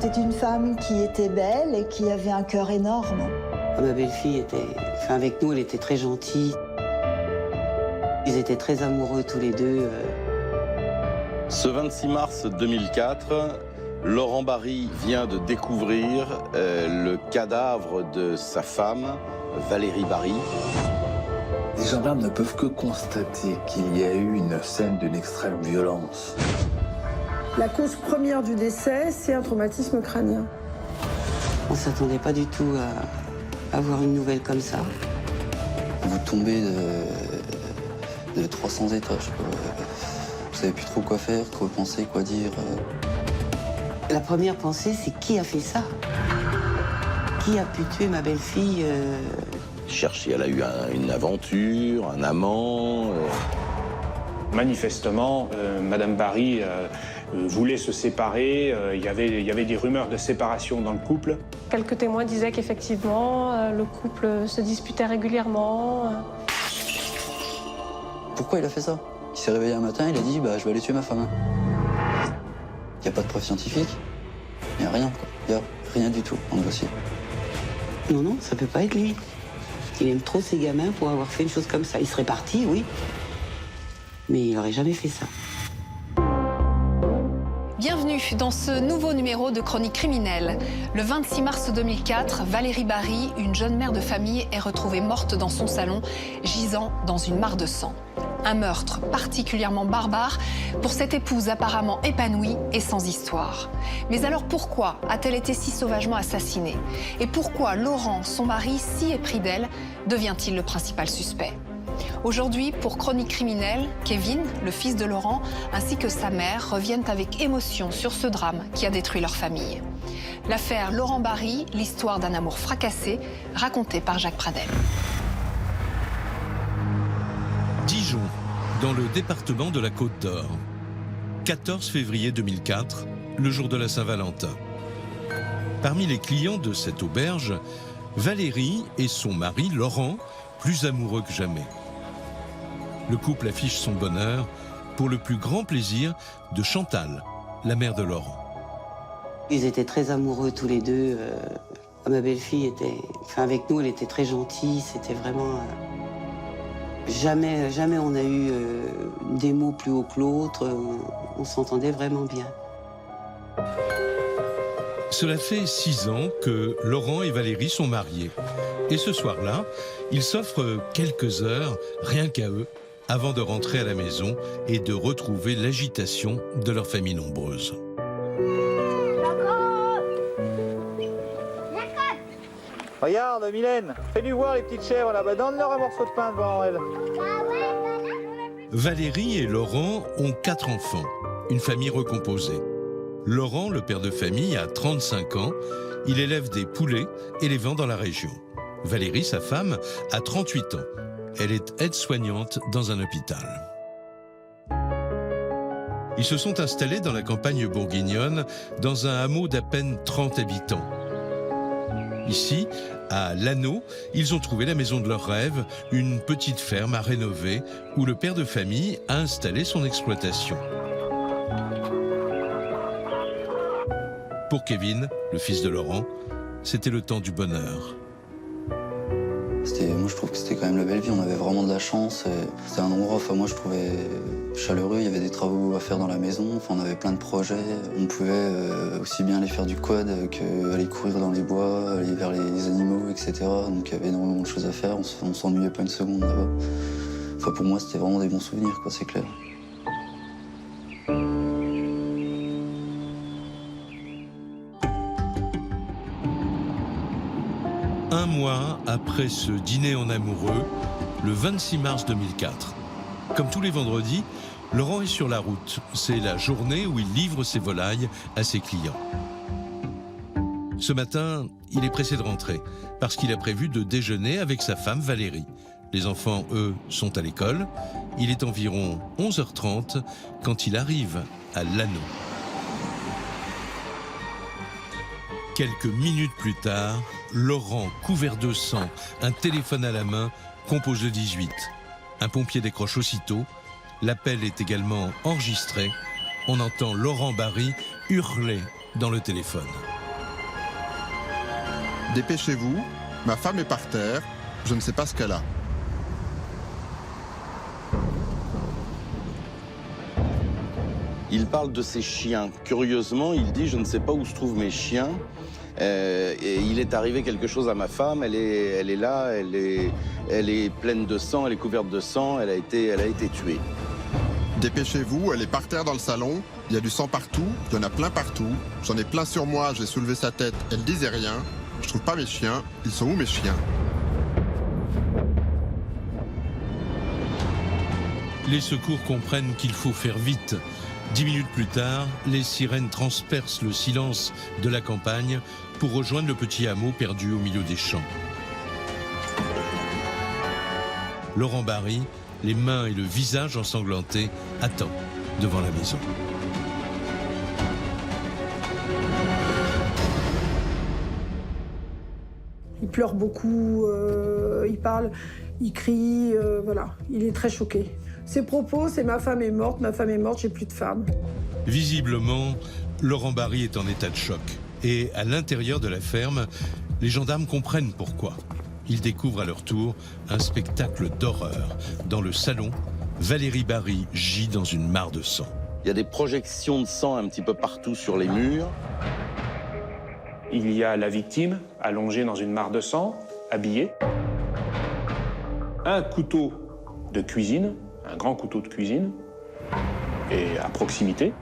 C'était une femme qui était belle et qui avait un cœur énorme. Ma belle-fille avec nous, elle était très gentille. Ils étaient très amoureux tous les deux. Ce 26 mars 2004, Laurent Barry vient de découvrir le cadavre de sa femme, Valérie Barry. Les gendarmes ne peuvent que constater qu'il y a eu une scène d'une extrême violence. La cause première du décès, c'est un traumatisme crânien. On ne s'attendait pas du tout à avoir une nouvelle comme ça. Vous tombez de 300 étages. Vous savez plus trop quoi faire, quoi penser, quoi dire. La première pensée, c'est qui a fait ça? Qui a pu tuer ma belle-fille? Chercher, elle a eu une aventure, un amant. Manifestement, Madame Barry voulait se séparer. Il y avait des rumeurs de séparation dans le couple. Quelques témoins disaient qu'effectivement, le couple se disputait régulièrement. Pourquoi il a fait ça? Il s'est réveillé un matin, il a dit je vais aller tuer ma femme. Il n'y a pas de preuve scientifique, il n'y a rien, quoi. Il n'y a rien du tout dans le dossier. Non, ça peut pas être lui. Il aime trop ses gamins pour avoir fait une chose comme ça. Il serait parti, oui, mais il n'aurait jamais fait ça. Bienvenue dans ce nouveau numéro de Chronique criminelle. Le 26 mars 2004, Valérie Barry, une jeune mère de famille, est retrouvée morte dans son salon, gisant dans une mare de sang. Un meurtre particulièrement barbare pour cette épouse apparemment épanouie et sans histoire. Mais alors pourquoi a-t-elle été si sauvagement assassinée? Et pourquoi Laurent, son mari, si épris d'elle, devient-il le principal suspect? Aujourd'hui, pour Chronique criminelle, Kevin, le fils de Laurent, ainsi que sa mère reviennent avec émotion sur ce drame qui a détruit leur famille. L'affaire Laurent Barry, l'histoire d'un amour fracassé, racontée par Jacques Pradel. Dijon, dans le département de la Côte d'Or. 14 février 2004, le jour de la Saint-Valentin. Parmi les clients de cette auberge, Valérie et son mari, Laurent, plus amoureux que jamais. Le couple affiche son bonheur pour le plus grand plaisir de Chantal, la mère de Laurent. Ils étaient très amoureux tous les deux. Ma belle-fille avec nous, elle était très gentille. C'était vraiment... Jamais on a eu des mots plus hauts que l'autre. On s'entendait vraiment bien. Cela fait 6 ans que Laurent et Valérie sont mariés. Et ce soir-là, ils s'offrent quelques heures, rien qu'à eux, avant de rentrer à la maison et de retrouver l'agitation de leur famille nombreuse. Regarde, Mylène, fais-lui voir les petites chèvres là-bas. Donne-leur un morceau de pain devant elle. Valérie et Laurent ont 4 enfants, une famille recomposée. Laurent, le père de famille, a 35 ans. Il élève des poulets et les vend dans la région. Valérie, sa femme, a 38 ans. Elle est aide-soignante dans un hôpital. Ils se sont installés dans la campagne bourguignonne, dans un hameau d'à peine 30 habitants. Ici, à Lanneau, ils ont trouvé la maison de leurs rêves, une petite ferme à rénover, où le père de famille a installé son exploitation. Pour Kevin, le fils de Laurent, c'était le temps du bonheur. Moi, je trouve que c'était quand même la belle vie. On avait vraiment de la chance. C'était un endroit, moi, je trouvais chaleureux. Il y avait des travaux à faire dans la maison. On avait plein de projets. On pouvait aussi bien aller faire du quad qu'aller courir dans les bois, aller vers les animaux, etc. Donc, il y avait énormément de choses à faire. On s'ennuyait pas une seconde là-bas. Pour moi, c'était vraiment des bons souvenirs, quoi, c'est clair. Un mois après ce dîner en amoureux, le 26 mars 2004. Comme tous les vendredis, Laurent est sur la route. C'est la journée où il livre ses volailles à ses clients. Ce matin, il est pressé de rentrer parce qu'il a prévu de déjeuner avec sa femme Valérie. Les enfants, eux, sont à l'école. Il est environ 11h30 quand il arrive à Lanneau. Quelques minutes plus tard, Laurent, couvert de sang, un téléphone à la main, compose le 18. Un pompier décroche aussitôt. L'appel est également enregistré. On entend Laurent Barry hurler dans le téléphone. Dépêchez-vous, ma femme est par terre, je ne sais pas ce qu'elle a. Il parle de ses chiens. Curieusement, il dit « Je ne sais pas où se trouvent mes chiens. Et il est arrivé quelque chose à ma femme. Elle est là, elle est pleine de sang, elle est couverte de sang. Elle a été tuée. » Dépêchez-vous, elle est par terre dans le salon. Il y a du sang partout, il y en a plein partout. J'en ai plein sur moi, j'ai soulevé sa tête, elle disait rien. Je trouve pas mes chiens. Ils sont où mes chiens? Les secours comprennent qu'il faut faire vite. 10 minutes plus tard, les sirènes transpercent le silence de la campagne pour rejoindre le petit hameau perdu au milieu des champs. Laurent Barry, les mains et le visage ensanglantés, attend devant la maison. Il pleure beaucoup, il parle, il crie, voilà. Il est très choqué. Ses propos, c'est ma femme est morte, j'ai plus de femme. Visiblement, Laurent Barry est en état de choc. Et à l'intérieur de la ferme, les gendarmes comprennent pourquoi. Ils découvrent à leur tour un spectacle d'horreur. Dans le salon, Valérie Barry gît dans une mare de sang. Il y a des projections de sang un petit peu partout sur les murs. Il y a la victime allongée dans une mare de sang, habillée. Un couteau de cuisine, un grand couteau de cuisine, et à proximité.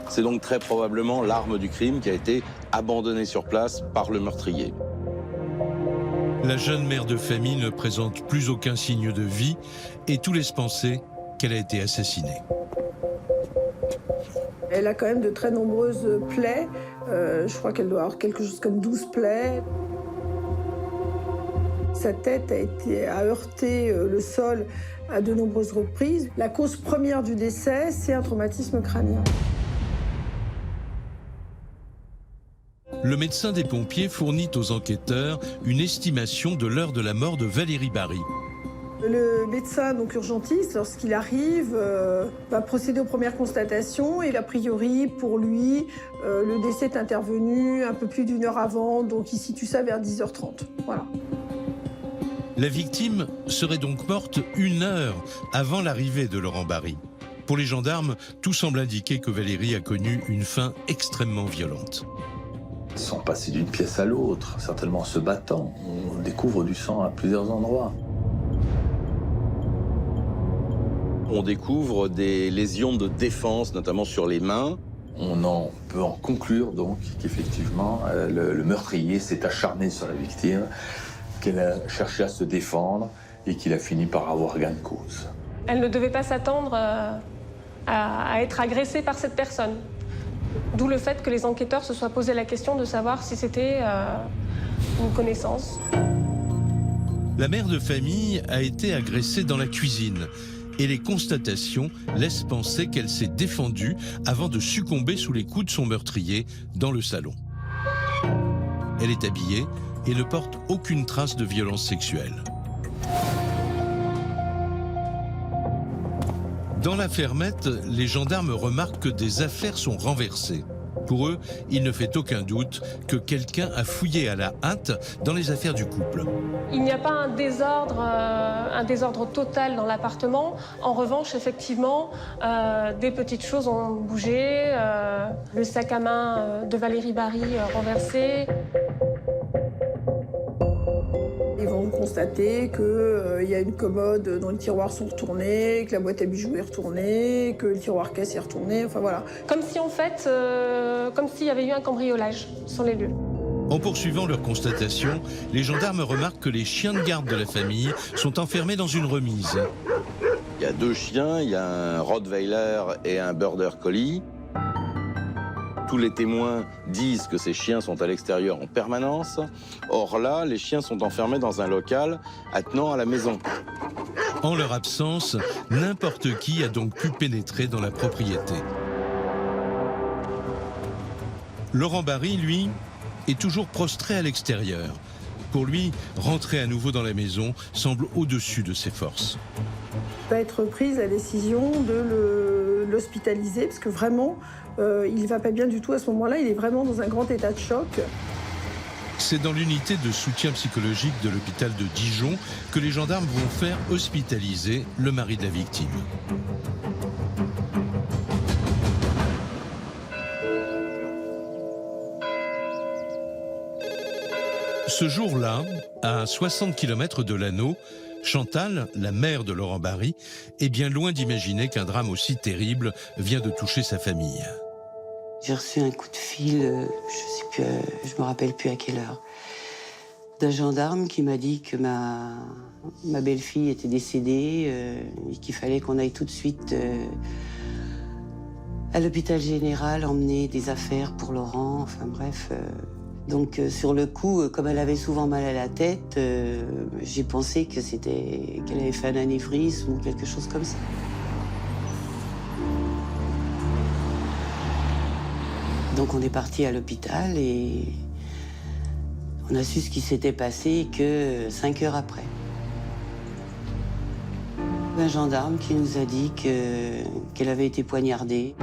C'est donc très probablement l'arme du crime qui a été abandonnée sur place par le meurtrier. La jeune mère de famille ne présente plus aucun signe de vie et tout laisse penser qu'elle a été assassinée. Elle a quand même de très nombreuses plaies. Je crois qu'elle doit avoir quelque chose comme 12 plaies. Sa tête a heurté le sol à de nombreuses reprises. La cause première du décès, c'est un traumatisme crânien. Le médecin des pompiers fournit aux enquêteurs une estimation de l'heure de la mort de Valérie Barry. Le médecin, donc urgentiste, lorsqu'il arrive, va procéder aux premières constatations et a priori, pour lui, le décès est intervenu un peu plus d'1 heure avant, donc il situe ça vers 10h30. Voilà. La victime serait donc morte 1 heure avant l'arrivée de Laurent Barry. Pour les gendarmes, tout semble indiquer que Valérie a connu une fin extrêmement violente. Ils sont passés d'une pièce à l'autre, certainement en se battant. On découvre du sang à plusieurs endroits. On découvre des lésions de défense, notamment sur les mains. On peut en conclure donc qu'effectivement, le meurtrier s'est acharné sur la victime, qu'elle a cherché à se défendre et qu'il a fini par avoir gain de cause. Elle ne devait pas s'attendre à être agressée par cette personne. D'où le fait que les enquêteurs se soient posé la question de savoir si c'était une connaissance. La mère de famille a été agressée dans la cuisine et les constatations laissent penser qu'elle s'est défendue avant de succomber sous les coups de son meurtrier dans le salon. Elle est habillée et ne porte aucune trace de violence sexuelle. Dans la fermette, les gendarmes remarquent que des affaires sont renversées. Pour eux, il ne fait aucun doute que quelqu'un a fouillé à la hâte dans les affaires du couple. Il n'y a pas un désordre total dans l'appartement. En revanche, effectivement, des petites choses ont bougé. Le sac à main de Valérie Barry renversé. Ils vont constater qu'il y a une commode dont les tiroirs sont retournés, que la boîte à bijoux est retournée, que le tiroir caisse est retourné, enfin voilà. Comme si en fait, comme s'il y avait eu un cambriolage sur les lieux. En poursuivant leur constatation, les gendarmes remarquent que les chiens de garde de la famille sont enfermés dans une remise. Il y a 2 chiens, il y a un Rottweiler et un Border Collie. Tous les témoins disent que ces chiens sont à l'extérieur en permanence. Or là, les chiens sont enfermés dans un local attenant à la maison. En leur absence, n'importe qui a donc pu pénétrer dans la propriété. Laurent Barry, lui, est toujours prostré à l'extérieur. Pour lui, rentrer à nouveau dans la maison semble au-dessus de ses forces. Va être prise la décision de le l'hospitaliser, parce que vraiment, il ne va pas bien du tout à ce moment-là, il est vraiment dans un grand état de choc. C'est dans l'unité de soutien psychologique de l'hôpital de Dijon que les gendarmes vont faire hospitaliser le mari de la victime. Ce jour-là, à 60 km de Lanneau, Chantal, la mère de Laurent Barry, est bien loin d'imaginer qu'un drame aussi terrible vient de toucher sa famille. J'ai reçu un coup de fil, je me rappelle plus à quelle heure, d'un gendarme qui m'a dit que ma belle-fille était décédée et qu'il fallait qu'on aille tout de suite à l'hôpital général emmener des affaires pour Laurent, enfin bref. Donc sur le coup, comme elle avait souvent mal à la tête, j'ai pensé que qu'elle avait fait un anévrisme ou quelque chose comme ça. Donc on est parti à l'hôpital et on a su ce qui s'était passé que 5 heures après. Un gendarme qui nous a dit qu'elle avait été poignardée.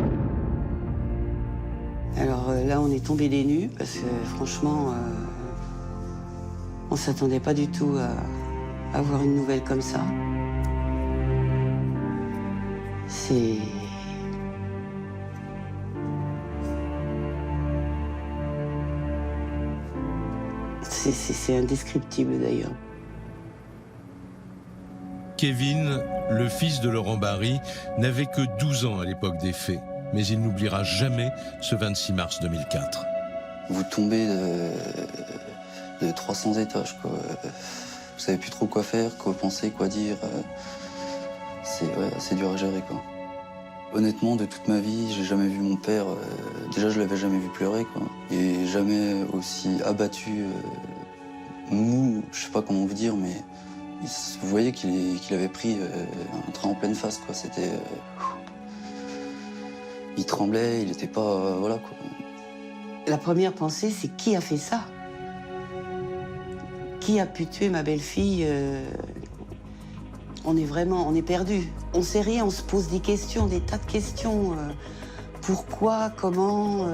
Alors là, on est tombé des nues parce que franchement, on ne s'attendait pas du tout à avoir une nouvelle comme ça. C'est indescriptible d'ailleurs. Kevin, le fils de Laurent Barry, n'avait que 12 ans à l'époque des faits. Mais il n'oubliera jamais ce 26 mars 2004. Vous tombez de 300 étages, quoi. Vous savez plus trop quoi faire, quoi penser, quoi dire. C'est dur à gérer, quoi. Honnêtement, de toute ma vie, j'ai jamais vu mon père. Déjà, je l'avais jamais vu pleurer, quoi. Et jamais aussi abattu, mou, je sais pas comment vous dire, mais vous voyez qu'il avait pris un train en pleine face, quoi. C'était. Il tremblait, il n'était pas... voilà, quoi. La première pensée, c'est qui a fait ça? Qui a pu tuer ma belle-fille? On est perdu. On sait rien, on se pose des questions, des tas de questions. Pourquoi? Comment?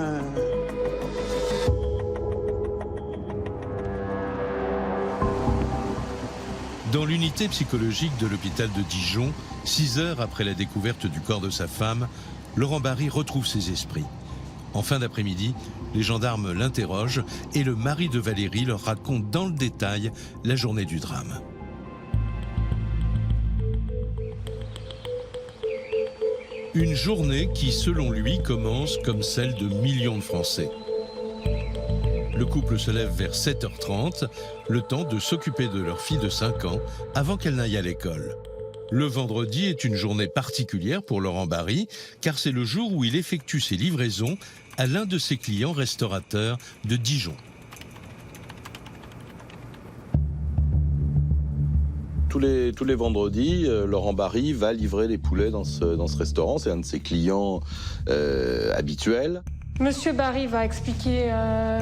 Dans l'unité psychologique de l'hôpital de Dijon, 6 heures après la découverte du corps de sa femme, Laurent Barry retrouve ses esprits. En fin d'après-midi, les gendarmes l'interrogent et le mari de Valérie leur raconte dans le détail la journée du drame. Une journée qui, selon lui, commence comme celle de millions de Français. Le couple se lève vers 7h30, le temps de s'occuper de leur fille de 5 ans avant qu'elle n'aille à l'école. Le vendredi est une journée particulière pour Laurent Barry, car c'est le jour où il effectue ses livraisons à l'un de ses clients restaurateurs de Dijon. Tous les vendredis, Laurent Barry va livrer les poulets dans ce restaurant. C'est un de ses clients habituels. Monsieur Barry va expliquer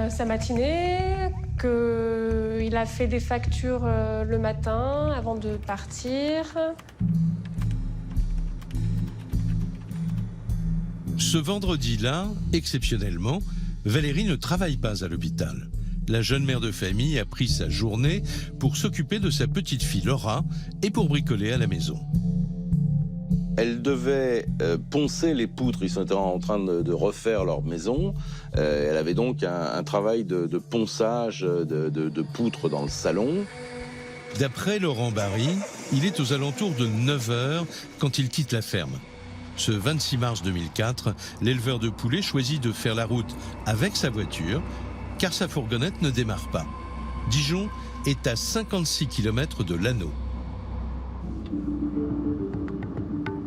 sa matinée, qu'il a fait des factures le matin avant de partir. Ce vendredi-là, exceptionnellement, Valérie ne travaille pas à l'hôpital. La jeune mère de famille a pris sa journée pour s'occuper de sa petite fille Laura et pour bricoler à la maison. Elle devait poncer les poutres. Ils étaient en train de refaire leur maison. Elle avait donc un travail de ponçage de poutres dans le salon. D'après Laurent Barry, il est aux alentours de 9h quand il quitte la ferme. Ce 26 mars 2004, l'éleveur de poulets choisit de faire la route avec sa voiture, car sa fourgonnette ne démarre pas. Dijon est à 56 km de Lanneau.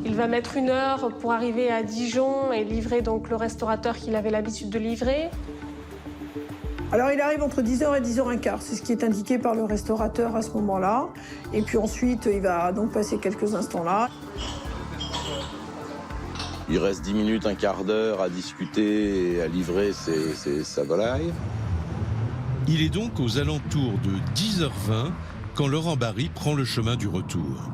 Il va mettre 1 heure pour arriver à Dijon et livrer donc le restaurateur qu'il avait l'habitude de livrer. Alors il arrive entre 10h et 10h15, c'est ce qui est indiqué par le restaurateur à ce moment-là. Et puis ensuite, il va donc passer quelques instants là. Il reste 10 minutes, un quart d'heure à discuter et à livrer sa volaille. Il est donc aux alentours de 10h20 quand Laurent Barry prend le chemin du retour.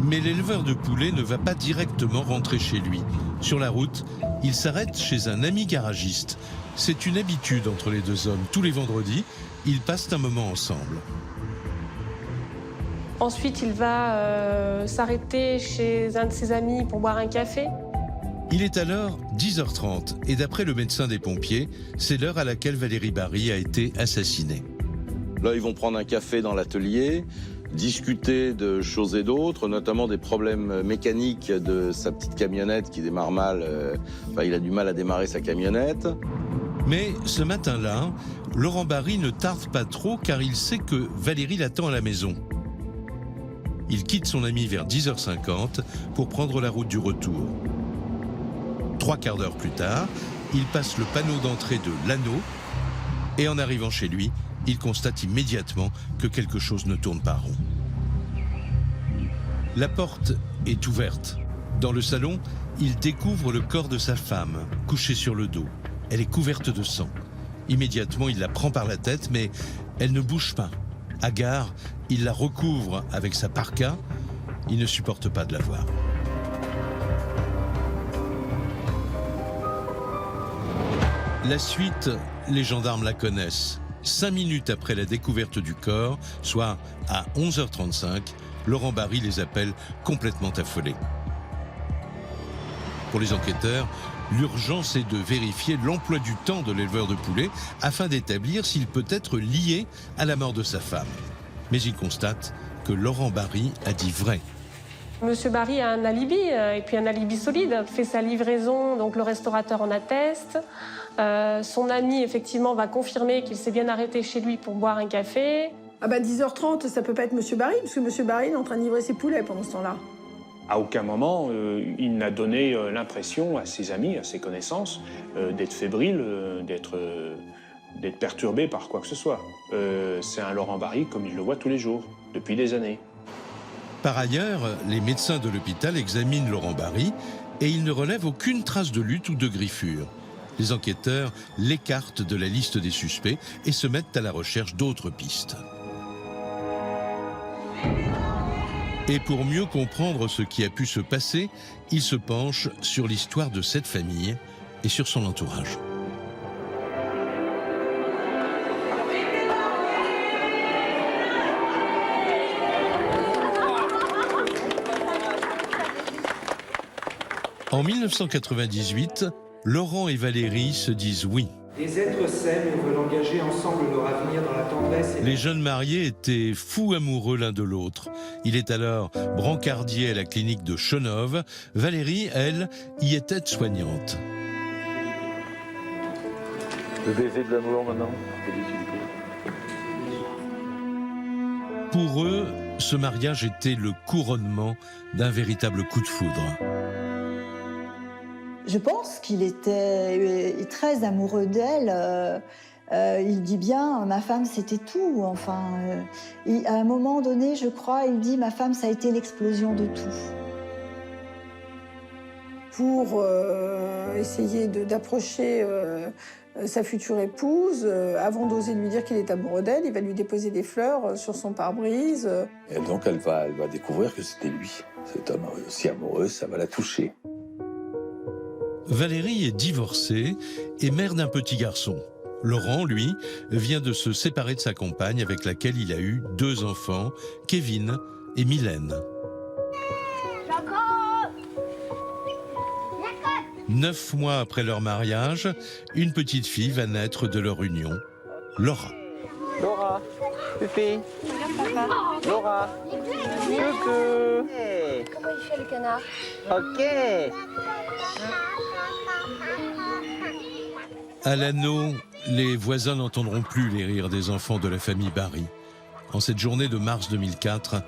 Mais l'éleveur de poulets ne va pas directement rentrer chez lui. Sur la route, il s'arrête chez un ami garagiste. C'est une habitude entre les deux hommes. Tous les vendredis, ils passent un moment ensemble. Ensuite, il va s'arrêter chez un de ses amis pour boire un café. Il est alors 10h30 et d'après le médecin des pompiers, c'est l'heure à laquelle Valérie Barry a été assassinée. Là, ils vont prendre un café dans l'atelier, discuter de choses et d'autres, notamment des problèmes mécaniques de sa petite camionnette qui démarre mal. Il a du mal à démarrer sa camionnette. Mais ce matin-là, Laurent Barry ne tarde pas trop car il sait que Valérie l'attend à la maison. Il quitte son ami vers 10h50 pour prendre la route du retour. 3 quarts d'heure plus tard, il passe le panneau d'entrée de l'anneau et en arrivant chez lui, il constate immédiatement que quelque chose ne tourne pas rond. La porte est ouverte. Dans le salon, il découvre le corps de sa femme, couchée sur le dos. Elle est couverte de sang. Immédiatement, il la prend par la tête, mais elle ne bouge pas. Hagard, il la recouvre avec sa parka. Il ne supporte pas de la voir. La suite, les gendarmes la connaissent. 5 minutes après la découverte du corps, soit à 11h35, Laurent Barry les appelle complètement affolés. Pour les enquêteurs, l'urgence est de vérifier l'emploi du temps de l'éleveur de poulets afin d'établir s'il peut être lié à la mort de sa femme. Mais ils constatent que Laurent Barry a dit vrai. Monsieur Barry a un alibi, et puis un alibi solide. Il fait sa livraison, donc le restaurateur en atteste. Son ami, effectivement, va confirmer qu'il s'est bien arrêté chez lui pour boire un café. 10h30, ça peut pas être Monsieur Barry, parce que Monsieur Barry est en train de livrer ses poulets pendant ce temps-là. À aucun moment, il n'a donné l'impression à ses amis, à ses connaissances, d'être fébrile, d'être perturbé par quoi que ce soit. C'est un Laurent Barry comme il le voit tous les jours, depuis des années. Par ailleurs, les médecins de l'hôpital examinent Laurent Barry et ils ne relèvent aucune trace de lutte ou de griffure. Les enquêteurs l'écartent de la liste des suspects et se mettent à la recherche d'autres pistes. Et pour mieux comprendre ce qui a pu se passer, ils se penchent sur l'histoire de cette famille et sur son entourage. En 1998, Laurent et Valérie se disent oui. Des êtres s'aiment et veulent engager ensemble leur avenir dans la tendresse et... Les jeunes mariés étaient fous amoureux l'un de l'autre. Il est alors brancardier à la clinique de Chenôve. Valérie, elle, y est aide-soignante. Le baiser de l'amour maintenant. Pour eux, ce mariage était le couronnement d'un véritable coup de foudre. Je pense qu'il était très amoureux d'elle. Il dit bien, ma femme, c'était tout. Enfin, à un moment donné, je crois, il dit, ma femme, ça a été l'explosion de tout. Pour essayer d'approcher sa future épouse, avant d'oser lui dire qu'il est amoureux d'elle, il va lui déposer des fleurs sur son pare-brise. Et donc elle va découvrir que c'était lui. Cet homme aussi amoureux, ça va la toucher. Valérie est divorcée et mère d'un petit garçon. Laurent, lui, vient de se séparer de sa compagne avec laquelle il a eu 2 enfants, Kevin et Mylène. 9 mois après leur mariage, une petite fille va naître de leur union, Laura. Laura, Pépé. Laura, coucou. Hey. Comment il fait le canard? Ok. À l'anneau, les voisins n'entendront plus les rires des enfants de la famille Barry. En cette journée de mars 2004,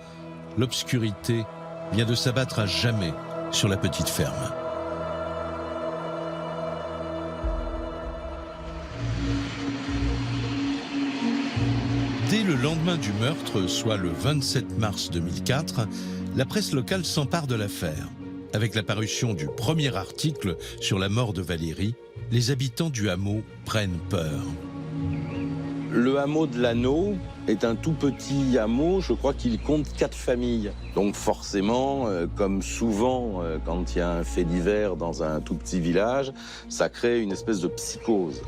l'obscurité vient de s'abattre à jamais sur la petite ferme. Dès le lendemain du meurtre, soit le 27 mars 2004, la presse locale s'empare de l'affaire. Avec la parution du premier article sur la mort de Valérie, les habitants du hameau prennent peur. Le hameau de l'Anneau est un tout petit hameau, je crois qu'il compte 4 familles. Donc forcément, comme souvent quand il y a un fait divers dans un tout petit village, ça crée une espèce de psychose.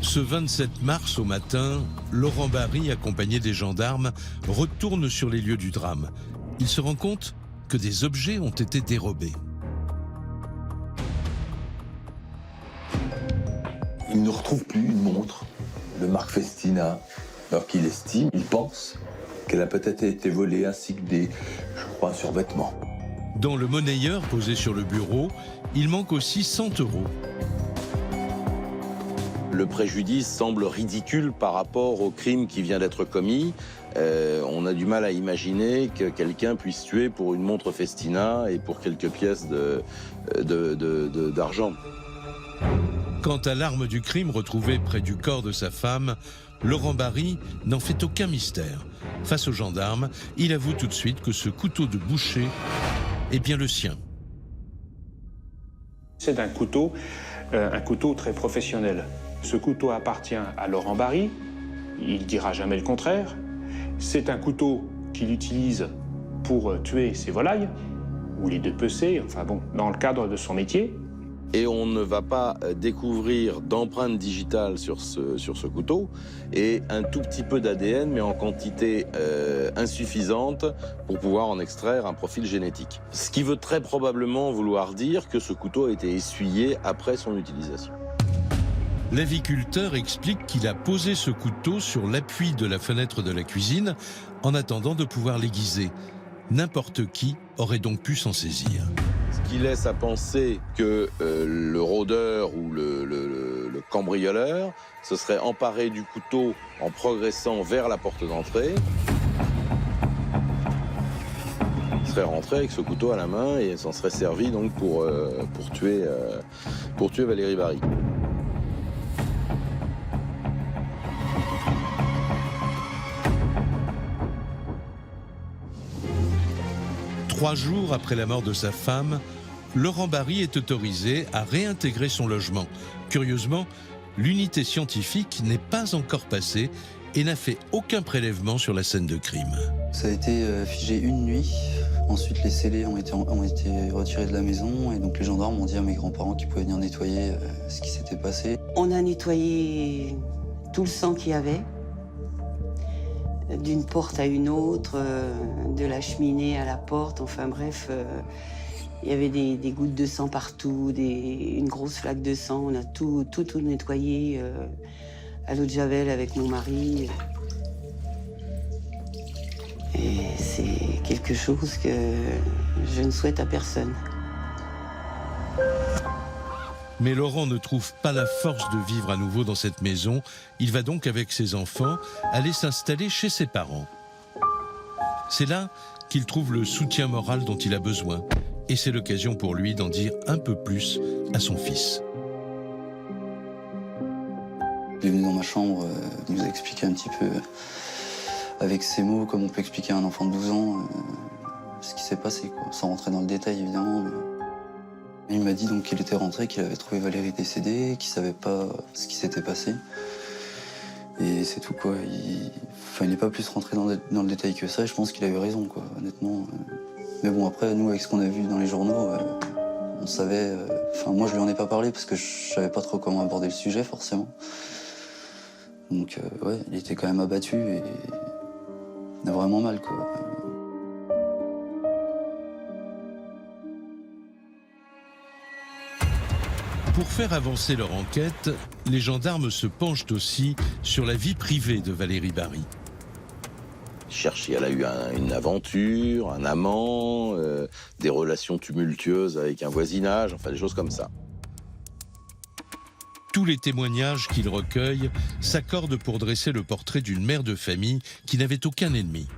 Ce 27 mars au matin, Laurent Barry, accompagné des gendarmes, retourne sur les lieux du drame. Il se rend compte que des objets ont été dérobés. Il ne retrouve plus une montre de marque Festina, alors qu'il estime, il pense, qu'elle a peut-être été volée, ainsi que des, je crois, survêtements. Dans le monnayeur posé sur le bureau, il manque aussi 100 €. Le préjudice semble ridicule par rapport au crime qui vient d'être commis. On a du mal à imaginer que quelqu'un puisse tuer pour une montre Festina et pour quelques pièces d'argent. Quant à l'arme du crime retrouvée près du corps de sa femme, Laurent Barry n'en fait aucun mystère. Face aux gendarmes, il avoue tout de suite que ce couteau de boucher est bien le sien. C'est un couteau très professionnel. Ce couteau appartient à Laurent Barry, il ne dira jamais le contraire. C'est un couteau qu'il utilise pour tuer ses volailles, ou les dépecer, enfin bon, dans le cadre de son métier. Et on ne va pas découvrir d'empreintes digitales sur ce couteau et un tout petit peu d'ADN, mais en quantité insuffisante pour pouvoir en extraire un profil génétique. Ce qui veut très probablement vouloir dire que ce couteau a été essuyé après son utilisation. L'aviculteur explique qu'il a posé ce couteau sur l'appui de la fenêtre de la cuisine en attendant de pouvoir l'aiguiser. N'importe qui aurait donc pu s'en saisir. Ce qui laisse à penser que le rôdeur ou le cambrioleur se serait emparé du couteau en progressant vers la porte d'entrée. Il serait rentré avec ce couteau à la main et s'en serait servi donc pour tuer Valérie Barry. Trois jours après la mort de sa femme, Laurent Barry est autorisé à réintégrer son logement. Curieusement, l'unité scientifique n'est pas encore passée et n'a fait aucun prélèvement sur la scène de crime. Ça a été figé une nuit. Ensuite, les scellés ont été retirés de la maison et donc les gendarmes ont dit à mes grands-parents qu'ils pouvaient venir nettoyer ce qui s'était passé. On a nettoyé tout le sang qu'il y avait, d'une porte à une autre, de la cheminée à la porte, enfin bref, il y avait des gouttes de sang partout, une grosse flaque de sang, on a tout nettoyé à l'eau de Javel avec mon mari. Et c'est quelque chose que je ne souhaite à personne. Mais Laurent ne trouve pas la force de vivre à nouveau dans cette maison. Il va donc avec ses enfants aller s'installer chez ses parents. C'est là qu'il trouve le soutien moral dont il a besoin. Et c'est l'occasion pour lui d'en dire un peu plus à son fils. Il est venu dans ma chambre, nous expliquer un petit peu, avec ses mots, comme on peut expliquer à un enfant de 12 ans, ce qui s'est passé, quoi. Sans rentrer dans le détail, évidemment. Mais... Il m'a dit donc qu'il était rentré, qu'il avait trouvé Valérie décédée, qu'il savait pas ce qui s'était passé. Et c'est tout, quoi. Il n'est pas plus rentré dans le détail que ça, et je pense qu'il a eu raison, quoi, honnêtement. Mais bon, après, nous, avec ce qu'on a vu dans les journaux, on savait... moi, je lui en ai pas parlé parce que je savais pas trop comment aborder le sujet, forcément. Donc, ouais, il était quand même abattu et il a vraiment mal, quoi. Pour faire avancer leur enquête, les gendarmes se penchent aussi sur la vie privée de Valérie Barry. Elle a eu une aventure, un amant, des relations tumultueuses avec un voisinage, enfin des choses comme ça. Tous les témoignages qu'il recueille s'accordent pour dresser le portrait d'une mère de famille qui n'avait aucun ennemi.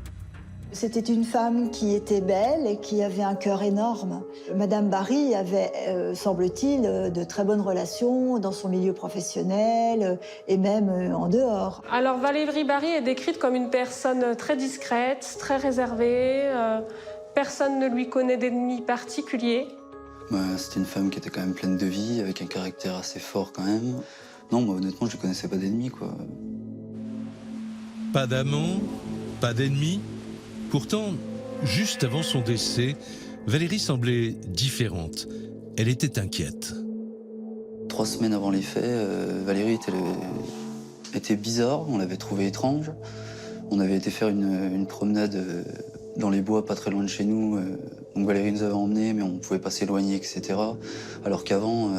C'était une femme qui était belle et qui avait un cœur énorme. Madame Barry avait, semble-t-il, de très bonnes relations dans son milieu professionnel et même en dehors. Alors Valérie Barry est décrite comme une personne très discrète, très réservée. Personne ne lui connaît d'ennemis particuliers. C'était une femme qui était quand même pleine de vie, avec un caractère assez fort quand même. Non, moi honnêtement, je ne connaissais pas d'ennemis, quoi. Pas d'amant, pas d'ennemi. Pourtant, juste avant son décès, Valérie semblait différente. Elle était inquiète. 3 semaines avant les faits, Valérie était bizarre, on l'avait trouvée étrange. On avait été faire une promenade dans les bois, pas très loin de chez nous. Donc Valérie nous avait emmenés, mais on ne pouvait pas s'éloigner, etc. Alors qu'avant,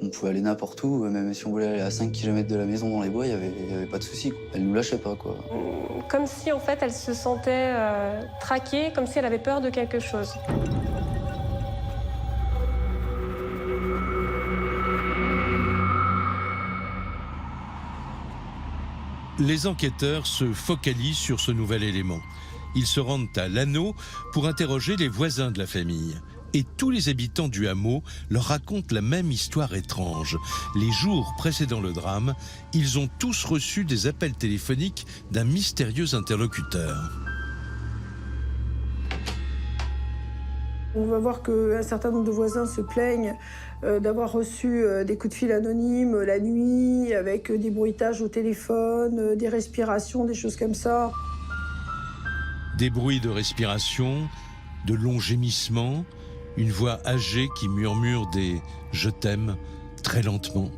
on pouvait aller n'importe où, même si on voulait aller à 5 km de la maison dans les bois, il n'y avait pas de souci. Elle ne nous lâchait pas, quoi. Comme si, en fait, elle se sentait traquée, comme si elle avait peur de quelque chose. Les enquêteurs se focalisent sur ce nouvel élément. Ils se rendent à Lanneau pour interroger les voisins de la famille. Et tous les habitants du hameau leur racontent la même histoire étrange. Les jours précédant le drame, ils ont tous reçu des appels téléphoniques d'un mystérieux interlocuteur. On va voir qu'un certain nombre de voisins se plaignent d'avoir reçu des coups de fil anonymes la nuit, avec des bruitages au téléphone, des respirations, des choses comme ça. Des bruits de respiration, de longs gémissements, une voix âgée qui murmure des « je t'aime » très lentement.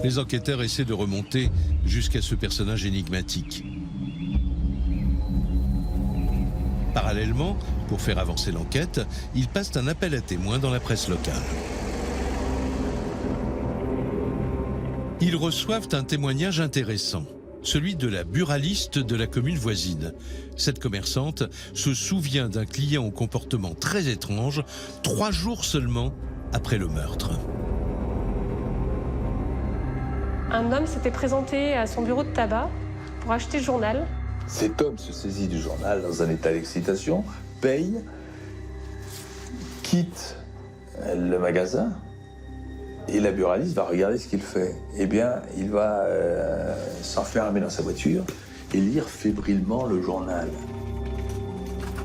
Les enquêteurs essaient de remonter jusqu'à ce personnage énigmatique. Parallèlement, pour faire avancer l'enquête, ils passent un appel à témoins dans la presse locale. Ils reçoivent un témoignage intéressant, celui de la buraliste de la commune voisine. Cette commerçante se souvient d'un client au comportement très étrange, 3 jours seulement après le meurtre. Un homme s'était présenté à son bureau de tabac pour acheter le journal. Cet homme se saisit du journal dans un état d'excitation, paye, quitte le magasin, et la buraliste va regarder ce qu'il fait. Eh bien, il va s'enfermer dans sa voiture et lire fébrilement le journal.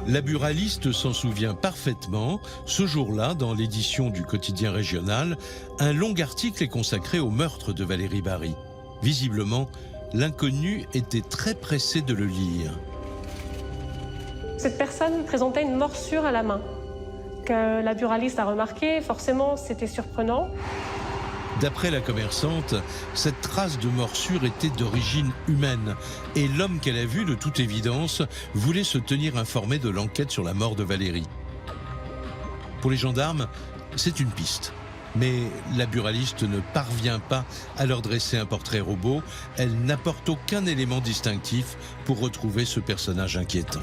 La buraliste s'en souvient parfaitement. Ce jour-là, dans l'édition du quotidien régional, un long article est consacré au meurtre de Valérie Bary. Visiblement, l'inconnu était très pressé de le lire. Cette personne présentait une morsure à la main, que la buraliste a remarqué. Forcément, c'était surprenant. D'après la commerçante, cette trace de morsure était d'origine humaine et l'homme qu'elle a vu, de toute évidence, voulait se tenir informé de l'enquête sur la mort de Valérie. Pour les gendarmes, c'est une piste. Mais la buraliste ne parvient pas à leur dresser un portrait robot. Elle n'apporte aucun élément distinctif pour retrouver ce personnage inquiétant.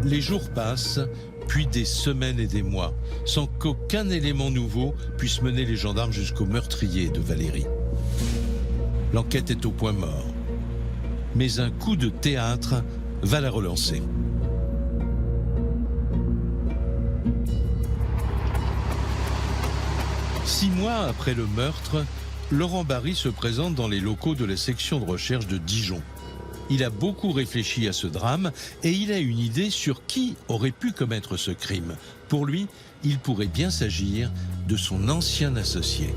Les jours passent, puis des semaines et des mois, sans qu'aucun élément nouveau puisse mener les gendarmes jusqu'au meurtrier de Valérie. L'enquête est au point mort. Mais un coup de théâtre va la relancer. Six mois après le meurtre, Laurent Bary se présente dans les locaux de la section de recherche de Dijon. Il a beaucoup réfléchi à ce drame et il a une idée sur qui aurait pu commettre ce crime. Pour lui, il pourrait bien s'agir de son ancien associé.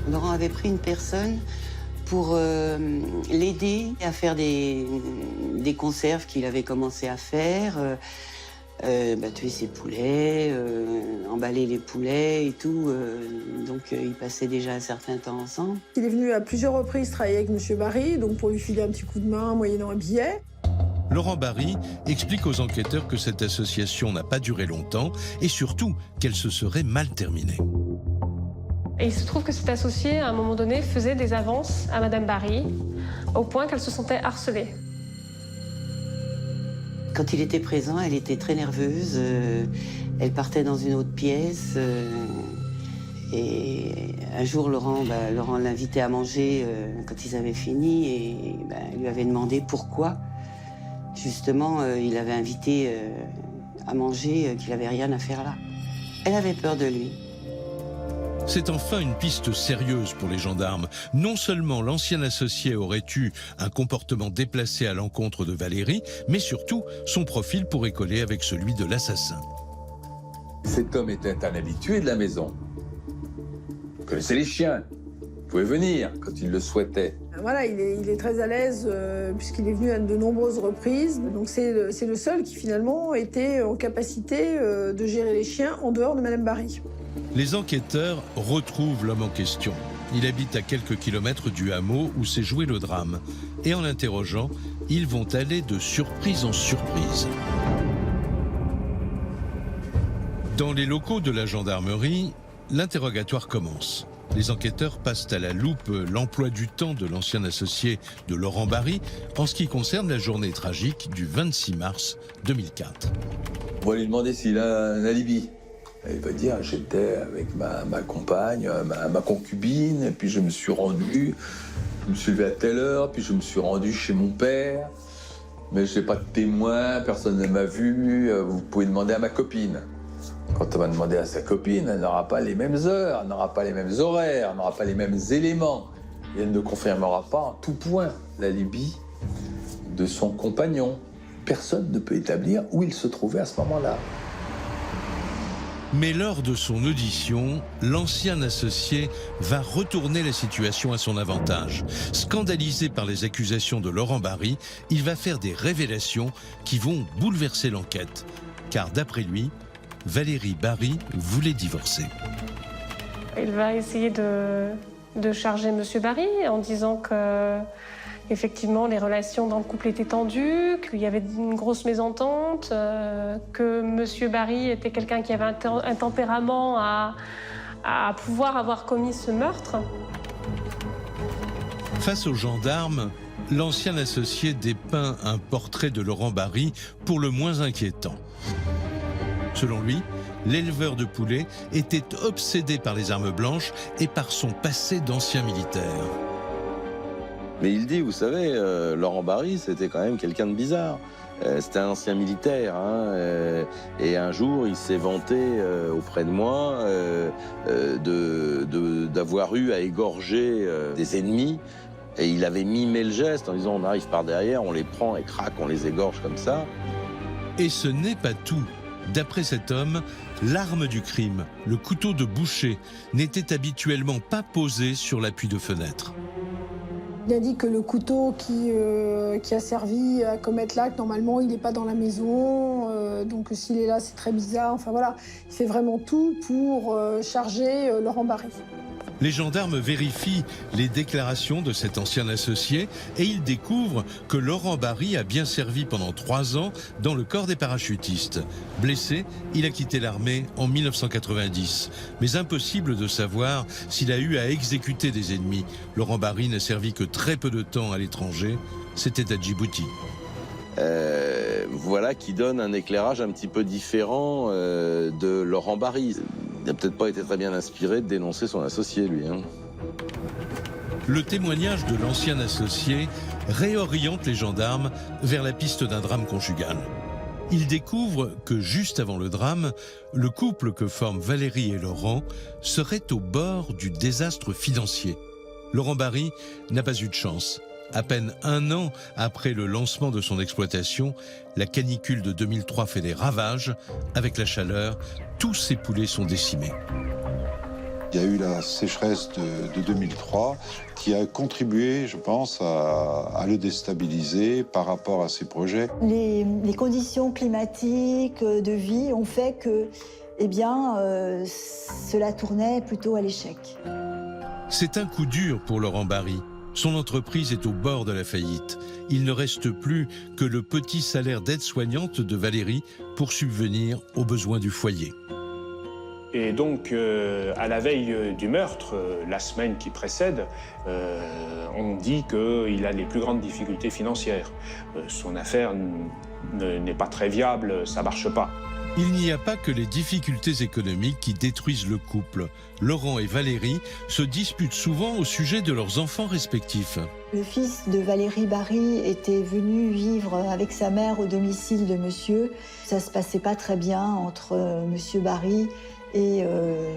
Laurent avait pris une personne pour l'aider à faire des conserves qu'il avait commencé à faire, tuer ses poulets, emballer les poulets et tout. Donc ils passaient déjà un certain temps ensemble. Il est venu à plusieurs reprises travailler avec M. Bary, donc pour lui filer un petit coup de main moyennant un billet. Laurent Bary explique aux enquêteurs que cette association n'a pas duré longtemps et surtout qu'elle se serait mal terminée. Et il se trouve que cet associé, à un moment donné, faisait des avances à Madame Bary, au point qu'elle se sentait harcelée. Quand il était présent, elle était très nerveuse. Elle partait dans une autre pièce. Et un jour, Laurent l'invitait à manger quand ils avaient fini. Et elle lui avait demandé pourquoi. Justement, il avait invité à manger, qu'il n'avait rien à faire là. Elle avait peur de lui. C'est enfin une piste sérieuse pour les gendarmes. Non seulement l'ancien associé aurait eu un comportement déplacé à l'encontre de Valérie, mais surtout, son profil pourrait coller avec celui de l'assassin. Cet homme était un habitué de la maison. Il connaissait les chiens. Il pouvait venir quand il le souhaitait. Voilà, il est très à l'aise puisqu'il est venu à de nombreuses reprises. Donc c'est le seul qui finalement était en capacité de gérer les chiens en dehors de Madame Barry. Les enquêteurs retrouvent l'homme en question. Il habite à quelques kilomètres du hameau où s'est joué le drame. Et en l'interrogeant, ils vont aller de surprise en surprise. Dans les locaux de la gendarmerie, l'interrogatoire commence. Les enquêteurs passent à la loupe l'emploi du temps de l'ancien associé de Laurent Barry en ce qui concerne la journée tragique du 26 mars 2004. On va lui demander s'il a un alibi. Il va dire, j'étais avec ma compagne, ma concubine, et puis je me suis levé à telle heure, puis je me suis rendu chez mon père, mais je n'ai pas de témoin, personne ne m'a vu, vous pouvez demander à ma copine. Quand on va demander à sa copine, elle n'aura pas les mêmes heures, elle n'aura pas les mêmes horaires, elle n'aura pas les mêmes éléments, et elle ne confirmera pas en tout point l'alibi de son compagnon. Personne ne peut établir où il se trouvait à ce moment-là. Mais lors de son audition, l'ancien associé va retourner la situation à son avantage. Scandalisé par les accusations de Laurent Barry, il va faire des révélations qui vont bouleverser l'enquête. Car d'après lui, Valérie Barry voulait divorcer. Il va essayer de charger M. Barry en disant que effectivement, les relations dans le couple étaient tendues, qu'il y avait une grosse mésentente, que M. Barry était quelqu'un qui avait un tempérament à pouvoir avoir commis ce meurtre. Face aux gendarmes, l'ancien associé dépeint un portrait de Laurent Barry pour le moins inquiétant. Selon lui, l'éleveur de poulets était obsédé par les armes blanches et par son passé d'ancien militaire. Mais il dit, vous savez, Laurent Barry, c'était quand même quelqu'un de bizarre. C'était un ancien militaire, hein, et un jour, il s'est vanté auprès de moi d'avoir eu à égorger des ennemis. Et il avait mimé le geste en disant, on arrive par derrière, on les prend et crac, on les égorge comme ça. Et ce n'est pas tout. D'après cet homme, l'arme du crime, le couteau de boucher, n'était habituellement pas posé sur l'appui de fenêtre. Il a dit que le couteau qui a servi à commettre l'acte, normalement, il n'est pas dans la maison. Donc s'il est là, c'est très bizarre. Enfin voilà, il fait vraiment tout pour charger Laurent Barry. Les gendarmes vérifient les déclarations de cet ancien associé et ils découvrent que Laurent Barry a bien servi pendant 3 ans dans le corps des parachutistes. Blessé, il a quitté l'armée en 1990. Mais impossible de savoir s'il a eu à exécuter des ennemis. Laurent Barry n'a servi que très peu de temps à l'étranger. C'était à Djibouti. Voilà qui donne un éclairage un petit peu différent de Laurent Barry. Il n'a peut-être pas été très bien inspiré de dénoncer son associé, lui. Hein. Le témoignage de l'ancien associé réoriente les gendarmes vers la piste d'un drame conjugal. Ils découvrent que juste avant le drame, le couple que forment Valérie et Laurent serait au bord du désastre financier. Laurent Barry n'a pas eu de chance. À peine 1 an après le lancement de son exploitation, la canicule de 2003 fait des ravages. Avec la chaleur, tous ses poulets sont décimés. Il y a eu la sécheresse de 2003 qui a contribué, je pense, à le déstabiliser par rapport à ses projets. Les conditions climatiques de vie ont fait que, cela tournait plutôt à l'échec. C'est un coup dur pour Laurent Barry. Son entreprise est au bord de la faillite. Il ne reste plus que le petit salaire d'aide-soignante de Valérie pour subvenir aux besoins du foyer. Et donc, à la veille du meurtre, la semaine qui précède, on dit qu'il a les plus grandes difficultés financières. Son affaire n'est pas très viable, ça ne marche pas. Il n'y a pas que les difficultés économiques qui détruisent le couple. Laurent et Valérie se disputent souvent au sujet de leurs enfants respectifs. Le fils de Valérie Barry était venu vivre avec sa mère au domicile de monsieur. Ça se passait pas très bien entre monsieur Barry et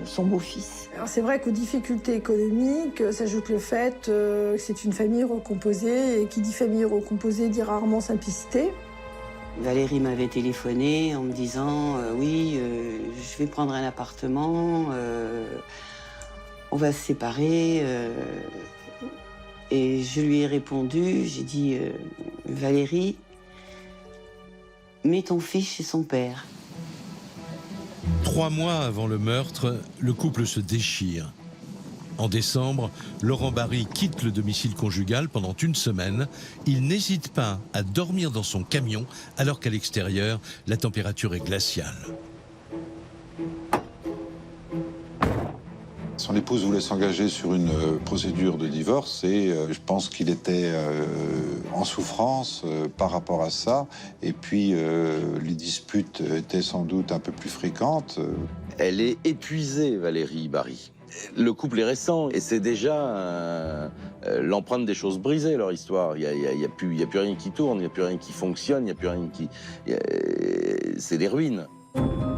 son beau-fils. Alors c'est vrai qu'aux difficultés économiques s'ajoute le fait que c'est une famille recomposée, et qui dit famille recomposée dit rarement simplicité. Valérie m'avait téléphoné en me disant oui, je vais prendre un appartement, on va se séparer. Et je lui ai répondu, j'ai dit Valérie, mets ton fils chez son père. 3 mois avant le meurtre, le couple se déchire. En décembre, Laurent Barry quitte le domicile conjugal pendant une semaine. Il n'hésite pas à dormir dans son camion alors qu'à l'extérieur, la température est glaciale. Son épouse voulait s'engager sur une procédure de divorce et je pense qu'il était en souffrance par rapport à ça. Et puis les disputes étaient sans doute un peu plus fréquentes. Elle est épuisée, Valérie Barry. Le couple est récent et c'est déjà l'empreinte des choses brisées, leur histoire. Il y a plus rien qui tourne, il n'y a plus rien qui fonctionne, il n'y a plus rien qui... C'est des ruines.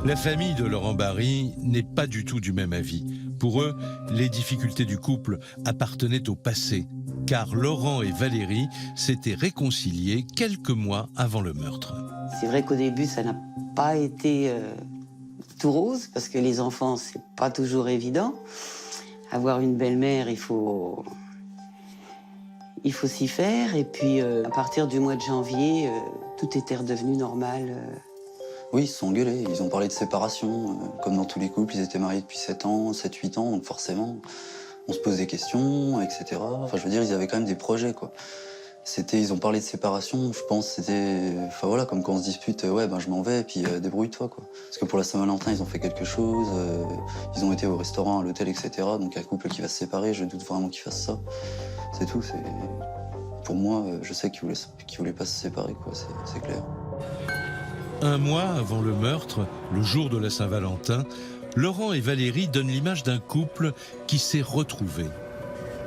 La famille de Laurent Barry n'est pas du tout du même avis. Pour eux, les difficultés du couple appartenaient au passé, car Laurent et Valérie s'étaient réconciliés quelques mois avant le meurtre. C'est vrai qu'au début, ça n'a pas été tout rose, parce que les enfants, c'est pas toujours évident. Avoir une belle-mère, il faut s'y faire. Et puis, à partir du mois de janvier, tout était redevenu normal. Oui, ils se sont engueulés, ils ont parlé de séparation. Comme dans tous les couples, ils étaient mariés depuis 7 ans, 7-8 ans, donc forcément, on se pose des questions, etc. Enfin, je veux dire, ils avaient quand même des projets, quoi. Ils ont parlé de séparation, je pense, c'était... Enfin voilà, comme quand on se dispute, ouais, ben je m'en vais, et puis débrouille-toi, quoi. Parce que pour la Saint-Valentin, ils ont fait quelque chose, ils ont été au restaurant, à l'hôtel, etc. Donc un couple qui va se séparer, je doute vraiment qu'ils fassent ça. C'est tout, c'est... Pour moi, je sais qu'ils voulaient pas se séparer, quoi, c'est clair. 1 mois avant le meurtre, le jour de la Saint-Valentin, Laurent et Valérie donnent l'image d'un couple qui s'est retrouvé.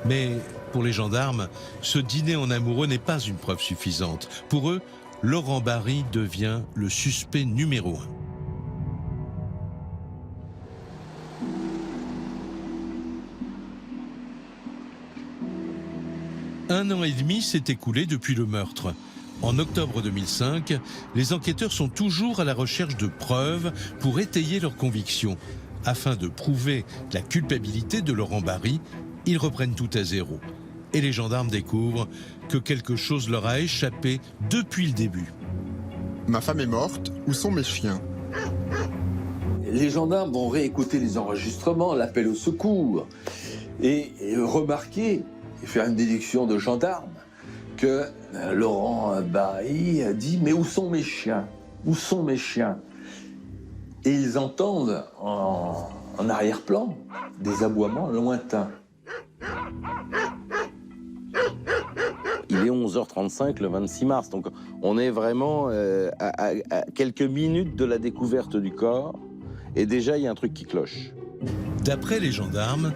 Mais pour les gendarmes, ce dîner en amoureux n'est pas une preuve suffisante. Pour eux, Laurent Barry devient le suspect numéro 1. 1 an et demi s'est écoulé depuis le meurtre. En octobre 2005, les enquêteurs sont toujours à la recherche de preuves pour étayer leurs convictions. Afin de prouver la culpabilité de Laurent Barry, ils reprennent tout à zéro. Et les gendarmes découvrent que quelque chose leur a échappé depuis le début. Ma femme est morte, où sont mes chiens? Les gendarmes vont réécouter les enregistrements, l'appel au secours, et remarquer, et faire une déduction de gendarme, que Laurent Barry a dit « Mais où sont mes chiens? Où sont mes chiens ?» Et ils entendent en arrière-plan des aboiements lointains. Il est 11h35 le 26 mars, donc on est vraiment à quelques minutes de la découverte du corps, et déjà il y a un truc qui cloche. D'après les gendarmes,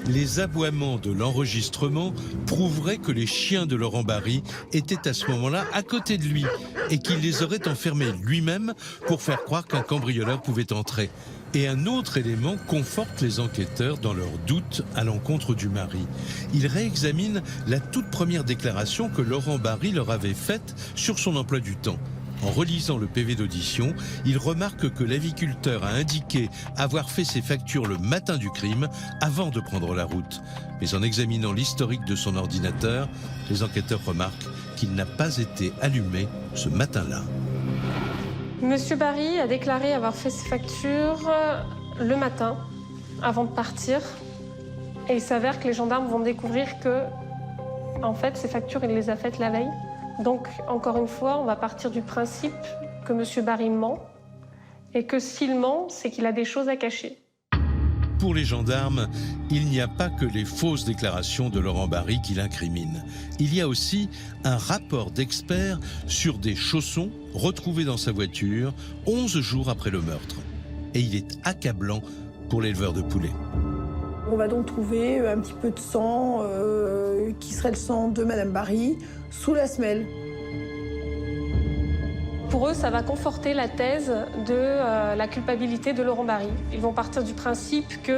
les aboiements de l'enregistrement prouveraient que les chiens de Laurent Barry étaient à ce moment-là à côté de lui et qu'il les aurait enfermés lui-même pour faire croire qu'un cambrioleur pouvait entrer. Et un autre élément conforte les enquêteurs dans leurs doutes à l'encontre du mari. Ils réexaminent la toute première déclaration que Laurent Barry leur avait faite sur son emploi du temps. En relisant le PV d'audition, il remarque que l'aviculteur a indiqué avoir fait ses factures le matin du crime avant de prendre la route. Mais en examinant l'historique de son ordinateur, les enquêteurs remarquent qu'il n'a pas été allumé ce matin-là. Monsieur Barry a déclaré avoir fait ses factures le matin, avant de partir. Et il s'avère que les gendarmes vont découvrir que, en fait, ces factures, il les a faites la veille. Donc, encore une fois, on va partir du principe que monsieur Barry ment et que s'il ment, c'est qu'il a des choses à cacher. Pour les gendarmes, il n'y a pas que les fausses déclarations de Laurent Barry qui l'incriminent. Il y a aussi un rapport d'expert sur des chaussons retrouvés dans sa voiture 11 jours après le meurtre. Et il est accablant pour l'éleveur de poulets. On va donc trouver un petit peu de sang, qui serait le sang de Madame Barry, sous la semelle. Pour eux, ça va conforter la thèse de la culpabilité de Laurent Barry. Ils vont partir du principe qu'il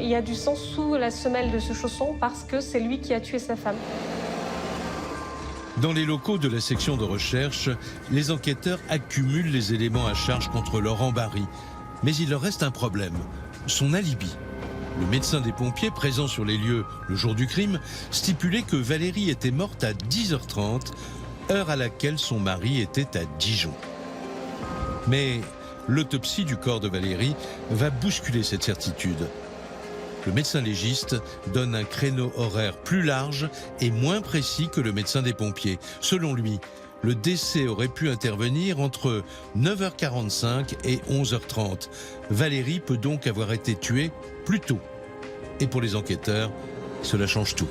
y a du sang sous la semelle de ce chausson parce que c'est lui qui a tué sa femme. Dans les locaux de la section de recherche, les enquêteurs accumulent les éléments à charge contre Laurent Barry. Mais il leur reste un problème, son alibi. Le médecin des pompiers, présent sur les lieux le jour du crime, stipulait que Valérie était morte à 10h30, heure à laquelle son mari était à Dijon. Mais l'autopsie du corps de Valérie va bousculer cette certitude. Le médecin légiste donne un créneau horaire plus large et moins précis que le médecin des pompiers. Selon lui, le décès aurait pu intervenir entre 9h45 et 11h30. Valérie peut donc avoir été tuée plus tôt. Et pour les enquêteurs, cela change tout.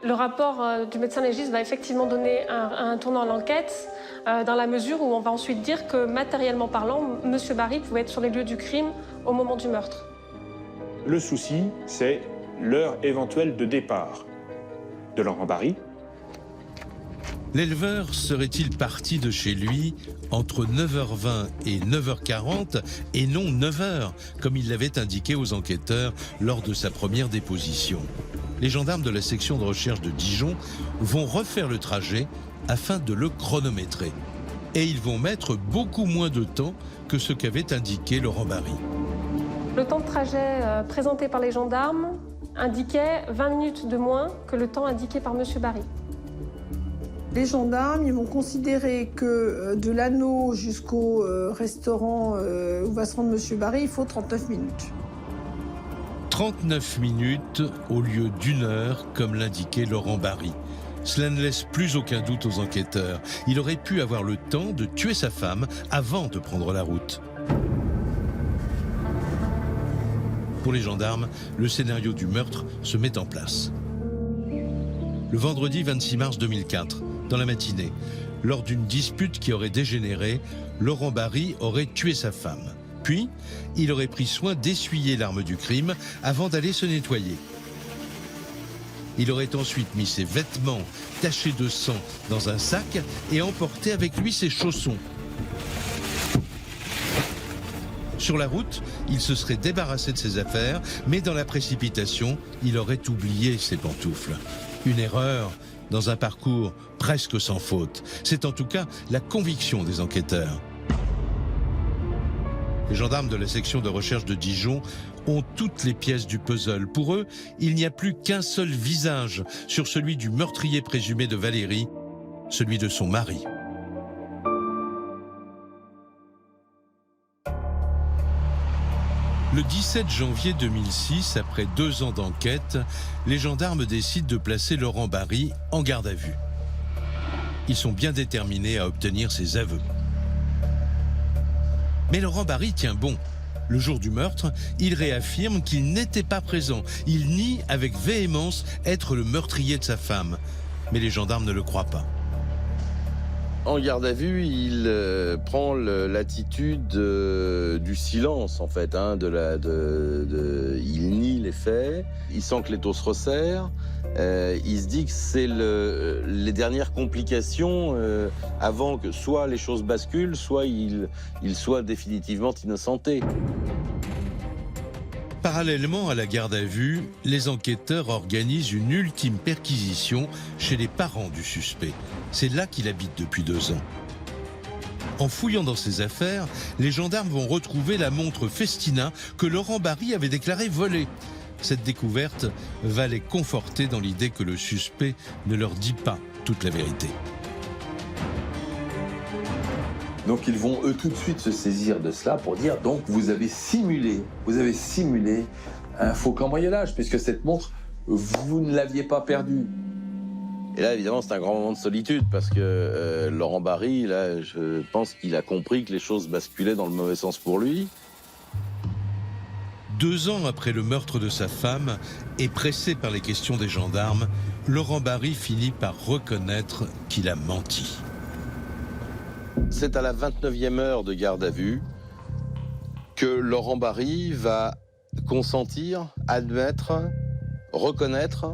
Le rapport du médecin légiste va effectivement donner un tournant à l'enquête, dans la mesure où on va ensuite dire que, matériellement parlant, M. Barry pouvait être sur les lieux du crime au moment du meurtre. Le souci, c'est l'heure éventuelle de départ de Laurent Barry. L'éleveur serait-il parti de chez lui entre 9h20 et 9h40 et non 9h, comme il l'avait indiqué aux enquêteurs lors de sa première déposition? Les gendarmes de la section de recherche de Dijon vont refaire le trajet afin de le chronométrer. Et ils vont mettre beaucoup moins de temps que ce qu'avait indiqué Laurent Barry. Le temps de trajet présenté par les gendarmes indiquait 20 minutes de moins que le temps indiqué par M. Barry. Les gendarmes, ils vont considérer que de l'anneau jusqu'au restaurant où va se rendre M. Barry, il faut 39 minutes. 39 minutes au lieu d'1 heure, comme l'indiquait Laurent Barry. Cela ne laisse plus aucun doute aux enquêteurs. Il aurait pu avoir le temps de tuer sa femme avant de prendre la route. Pour les gendarmes, le scénario du meurtre se met en place. Le vendredi 26 mars 2004, dans la matinée, lors d'une dispute qui aurait dégénéré, Laurent Barry aurait tué sa femme. Puis, il aurait pris soin d'essuyer l'arme du crime avant d'aller se nettoyer. Il aurait ensuite mis ses vêtements tachés de sang dans un sac et emporté avec lui ses chaussons. Sur la route, il se serait débarrassé de ses affaires, mais dans la précipitation, il aurait oublié ses pantoufles. Une erreur dans un parcours presque sans faute. C'est en tout cas la conviction des enquêteurs. Les gendarmes de la section de recherche de Dijon ont toutes les pièces du puzzle. Pour eux, il n'y a plus qu'un seul visage sur celui du meurtrier présumé de Valérie, celui de son mari. Le 17 janvier 2006, après 2 ans d'enquête, les gendarmes décident de placer Laurent Barry en garde à vue. Ils sont bien déterminés à obtenir ses aveux. Mais Laurent Barry tient bon. Le jour du meurtre, il réaffirme qu'il n'était pas présent. Il nie avec véhémence être le meurtrier de sa femme. Mais les gendarmes ne le croient pas. En garde à vue, il prend l'attitude du silence, en fait. Il nie les faits, il sent que l'étau se resserre, il se dit que c'est les dernières complications avant que soit les choses basculent, soit il soit définitivement innocenté. Parallèlement à la garde à vue, les enquêteurs organisent une ultime perquisition chez les parents du suspect. C'est là qu'il habite depuis 2 ans. En fouillant dans ses affaires, les gendarmes vont retrouver la montre Festina que Laurent Barry avait déclarée volée. Cette découverte va les conforter dans l'idée que le suspect ne leur dit pas toute la vérité. Donc ils vont eux tout de suite se saisir de cela pour dire donc vous avez simulé un faux cambriolage puisque cette montre vous ne l'aviez pas perdue. Et là évidemment c'est un grand moment de solitude parce que Laurent Barry, là je pense qu'il a compris que les choses basculaient dans le mauvais sens pour lui. 2 ans après le meurtre de sa femme et pressé par les questions des gendarmes, Laurent Barry finit par reconnaître qu'il a menti. C'est à la 29e heure de garde à vue que Laurent Barry va consentir, admettre, reconnaître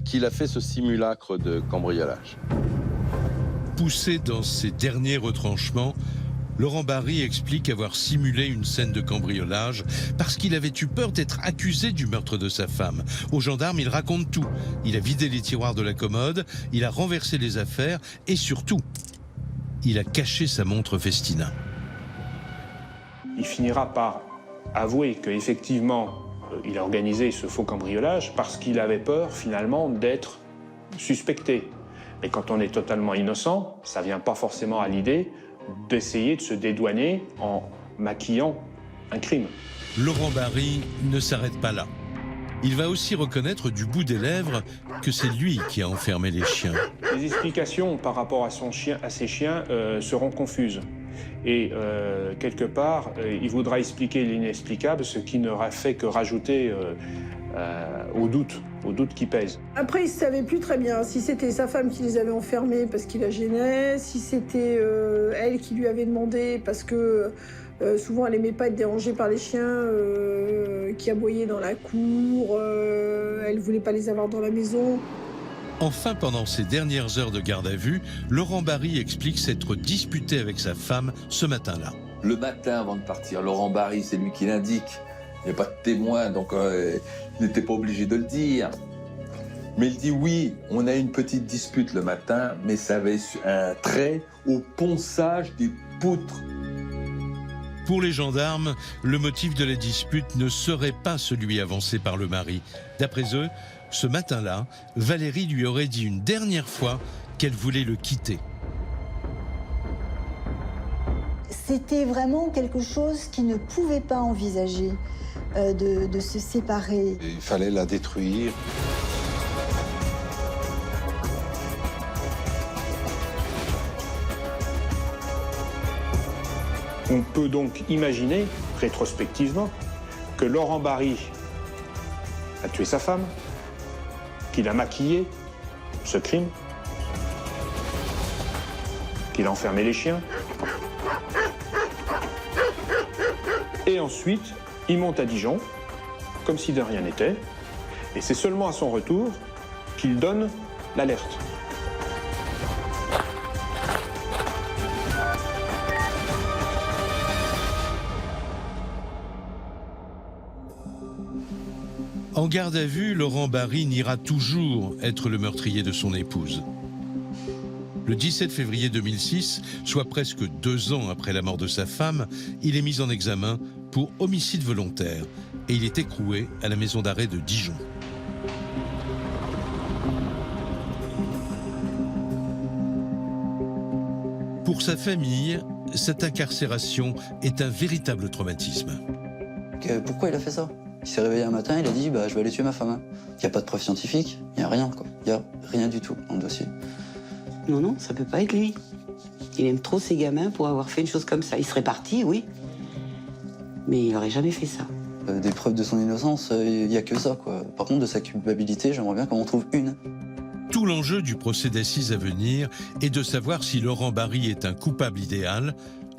qu'il a fait ce simulacre de cambriolage. Poussé dans ses derniers retranchements, Laurent Barry explique avoir simulé une scène de cambriolage parce qu'il avait eu peur d'être accusé du meurtre de sa femme. Aux gendarmes, il raconte tout. Il a vidé les tiroirs de la commode, il a renversé les affaires et surtout, il a caché sa montre Festina. Il finira par avouer qu'effectivement, il a organisé ce faux cambriolage parce qu'il avait peur finalement d'être suspecté. Et quand on est totalement innocent, ça ne vient pas forcément à l'idée d'essayer de se dédouaner en maquillant un crime. Laurent Barry ne s'arrête pas là. Il va aussi reconnaître du bout des lèvres que c'est lui qui a enfermé les chiens. Les explications par rapport à ses chiens seront confuses. Et quelque part, il voudra expliquer l'inexplicable, ce qui n'aura fait que rajouter au doute qui pèse. Après, il ne savait plus très bien si c'était sa femme qui les avait enfermés parce qu'il la gênait, si c'était elle qui lui avait demandé parce que souvent elle n'aimait pas être dérangée par les chiens qui aboyaient dans la cour, elle ne voulait pas les avoir dans la maison. Enfin, pendant ses dernières heures de garde à vue, Laurent Barry explique s'être disputé avec sa femme ce matin-là. Le matin, avant de partir, Laurent Barry, c'est lui qui l'indique. Il n'y a pas de témoin, donc il n'était pas obligé de le dire. Mais il dit oui, on a une petite dispute le matin, mais ça avait un trait au ponçage des poutres. Pour les gendarmes, le motif de la dispute ne serait pas celui avancé par le mari. D'après eux, ce matin-là, Valérie lui aurait dit une dernière fois qu'elle voulait le quitter. C'était vraiment quelque chose qu'il ne pouvait pas envisager, de se séparer. Il fallait la détruire. On peut donc imaginer, rétrospectivement, que Laurent Barry a tué sa femme, qu'il a maquillé ce crime, qu'il a enfermé les chiens. Et ensuite, il monte à Dijon, comme si de rien n'était, et c'est seulement à son retour qu'il donne l'alerte. En garde à vue, Laurent Barry niera toujours être le meurtrier de son épouse. Le 17 février 2006, soit presque 2 ans après la mort de sa femme, il est mis en examen pour homicide volontaire et il est écroué à la maison d'arrêt de Dijon. Pour sa famille, cette incarcération est un véritable traumatisme. Pourquoi il a fait ça? Il s'est réveillé un matin, il a dit je vais aller tuer ma femme. Il n'y a pas de preuve scientifique, il n'y a rien, quoi. Il n'y a rien du tout dans le dossier. Non, ça peut pas être lui. Il aime trop ses gamins pour avoir fait une chose comme ça. Il serait parti, oui, mais il n'aurait jamais fait ça. Des preuves de son innocence, il n'y a que ça, quoi. Par contre, de sa culpabilité, j'aimerais bien qu'on en trouve une. Tout l'enjeu du procès d'assises à venir est de savoir si Laurent Barry est un coupable idéal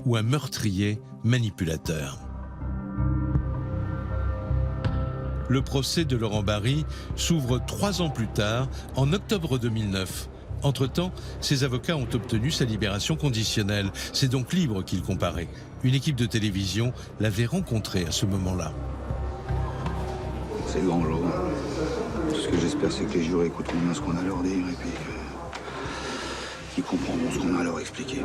ou un meurtrier manipulateur. Le procès de Laurent Barry s'ouvre 3 ans plus tard, en octobre 2009. Entre-temps, ses avocats ont obtenu sa libération conditionnelle. C'est donc libre qu'il comparait. Une équipe de télévision l'avait rencontré à ce moment-là. C'est le grand jour. Tout ce que j'espère, c'est que les jurés écouteront bien ce qu'on a à leur dire et puis qu'ils comprendront ce qu'on a à leur expliquer.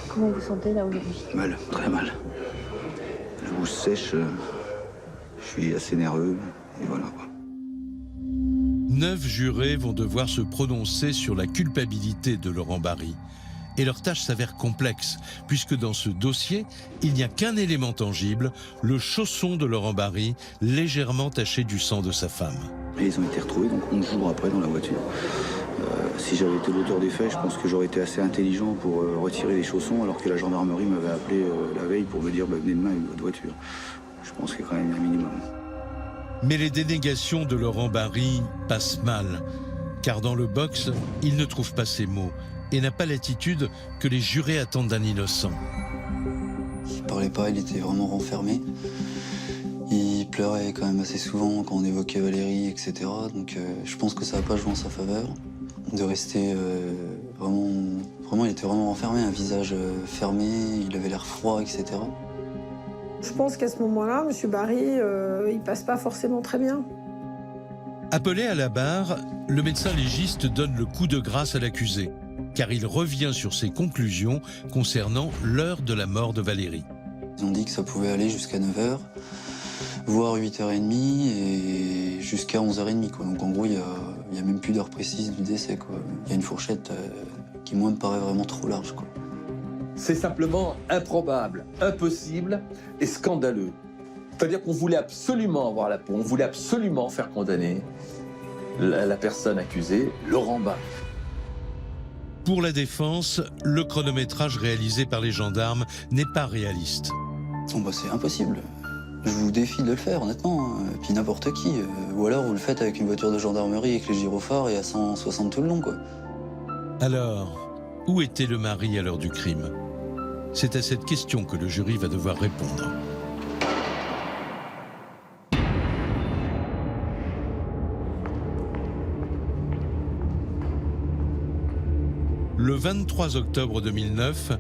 Comment vous sentez là aujourd'hui? Mal, très mal. La bouche sèche, je suis assez nerveux et voilà quoi. 9 jurés vont devoir se prononcer sur la culpabilité de Laurent Barry. Et leur tâche s'avère complexe, puisque dans ce dossier, il n'y a qu'un élément tangible, le chausson de Laurent Barry, légèrement taché du sang de sa femme. Et ils ont été retrouvés donc 11 jours après dans la voiture. Si j'avais été l'auteur des faits, je pense que j'aurais été assez intelligent pour retirer les chaussons, alors que la gendarmerie m'avait appelé la veille pour me dire venez demain avec votre voiture. Je pense qu'il y a quand même un minimum. Mais les dénégations de Laurent Barry passent mal, car dans le box, il ne trouve pas ses mots et n'a pas l'attitude que les jurés attendent d'un innocent. Il parlait pas, il était vraiment renfermé. Il pleurait quand même assez souvent quand on évoquait Valérie, etc. Donc je pense que ça n'a pas joué en sa faveur. De rester vraiment, il était vraiment renfermé, un visage fermé, il avait l'air froid, etc. Je pense qu'à ce moment-là, M. Barry, il passe pas forcément très bien. Appelé à la barre, le médecin légiste donne le coup de grâce à l'accusé, car il revient sur ses conclusions concernant l'heure de la mort de Valérie. Ils ont dit que ça pouvait aller jusqu'à 9h, voire 8h30 et jusqu'à 11h30. Quoi. Donc en gros, il y a même plus d'heure précise du décès. Quoi. Il y a une fourchette qui, moi, me paraît vraiment trop large. Quoi. C'est simplement improbable, impossible et scandaleux. C'est-à-dire qu'on voulait absolument avoir la peau, on voulait absolument faire condamner la personne accusée, Laurent Barry. Pour la défense, le chronométrage réalisé par les gendarmes n'est pas réaliste. Bon, bah, c'est impossible. Je vous défie de le faire, honnêtement. Et puis n'importe qui. Ou alors vous le faites avec une voiture de gendarmerie avec les gyrophares et à 160 tout le long, quoi. Alors, où était le mari à l'heure du crime? C'est à cette question que le jury va devoir répondre. Le 23 octobre 2009,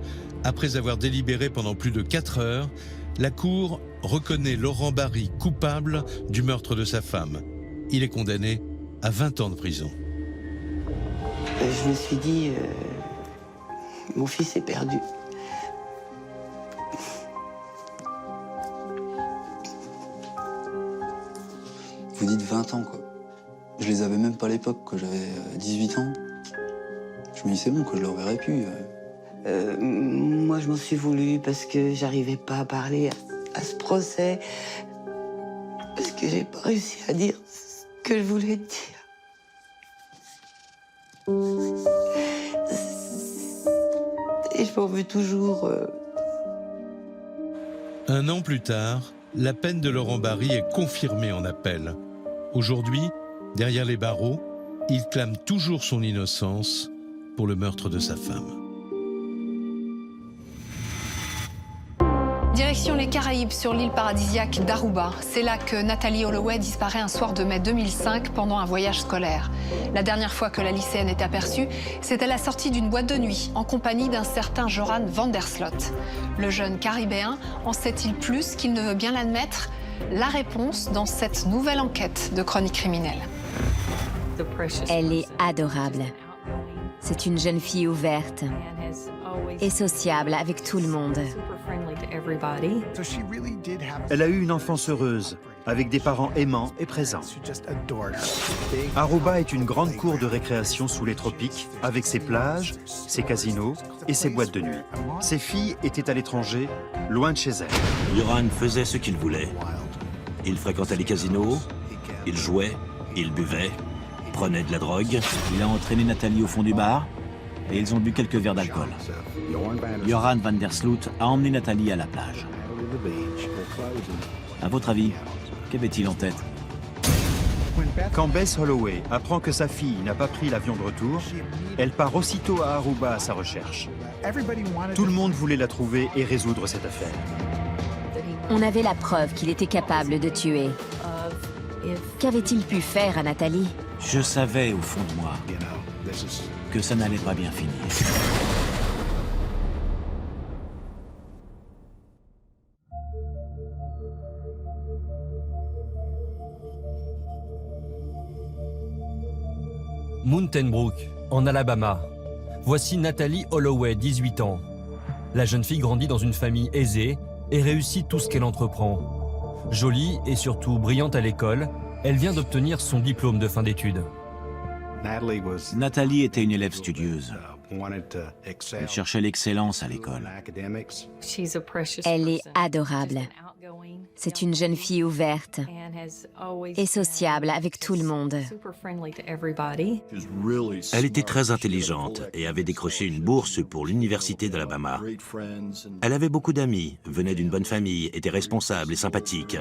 après avoir délibéré pendant plus de 4 heures, la Cour reconnaît Laurent Barry coupable du meurtre de sa femme. Il est condamné à 20 ans de prison. Je me suis dit, mon fils est perdu. Vous dites 20 ans, quoi. Je les avais même pas à l'époque, quand j'avais 18 ans. Je me dis, c'est bon, que je le reverrai plus. Moi, je m'en suis voulu parce que j'arrivais pas à parler à ce procès. Parce que j'ai pas réussi à dire ce que je voulais dire. Et je m'en veux toujours. Un an plus tard, la peine de Laurent Barry est confirmée en appel. Aujourd'hui, derrière les barreaux, il clame toujours son innocence pour le meurtre de sa femme. Direction les Caraïbes, sur l'île paradisiaque d'Aruba. C'est là que Nathalie Holloway disparaît un soir de mai 2005 pendant un voyage scolaire. La dernière fois que la lycéenne est aperçue, c'est à la sortie d'une boîte de nuit, en compagnie d'un certain Joran van der Sloot. Le jeune Caribéen en sait-il plus qu'il ne veut bien l'admettre? La réponse dans cette nouvelle enquête de Chronique criminelle. Elle est adorable. C'est une jeune fille ouverte et sociable avec tout le monde. Elle a eu une enfance heureuse, avec des parents aimants et présents. Aruba est une grande cour de récréation sous les tropiques, avec ses plages, ses casinos et ses boîtes de nuit. Ses filles étaient à l'étranger, loin de chez elles. Joran faisait ce qu'il voulait. Il fréquentait les casinos, il jouait, il buvait, prenait de la drogue. Il a entraîné Nathalie au fond du bar et ils ont bu quelques verres d'alcool. Joran van der Sloot a emmené Nathalie à la plage. À votre avis, qu'avait-il en tête? Quand Beth Holloway apprend que sa fille n'a pas pris l'avion de retour, elle part aussitôt à Aruba à sa recherche. Tout le monde voulait la trouver et résoudre cette affaire. On avait la preuve qu'il était capable de tuer. Qu'avait-il pu faire à Nathalie? Je savais au fond de moi que ça n'allait pas bien finir. Mountain Brook, en Alabama. Voici Nathalie Holloway, 18 ans. La jeune fille grandit dans une famille aisée et réussit tout ce qu'elle entreprend. Jolie et surtout brillante à l'école, elle vient d'obtenir son diplôme de fin d'études. Nathalie était une élève studieuse. Elle cherchait l'excellence à l'école. Elle est adorable. C'est une jeune fille ouverte et sociable avec tout le monde. Elle était très intelligente et avait décroché une bourse pour l'université d'Alabama. Elle avait beaucoup d'amis, venait d'une bonne famille, était responsable et sympathique.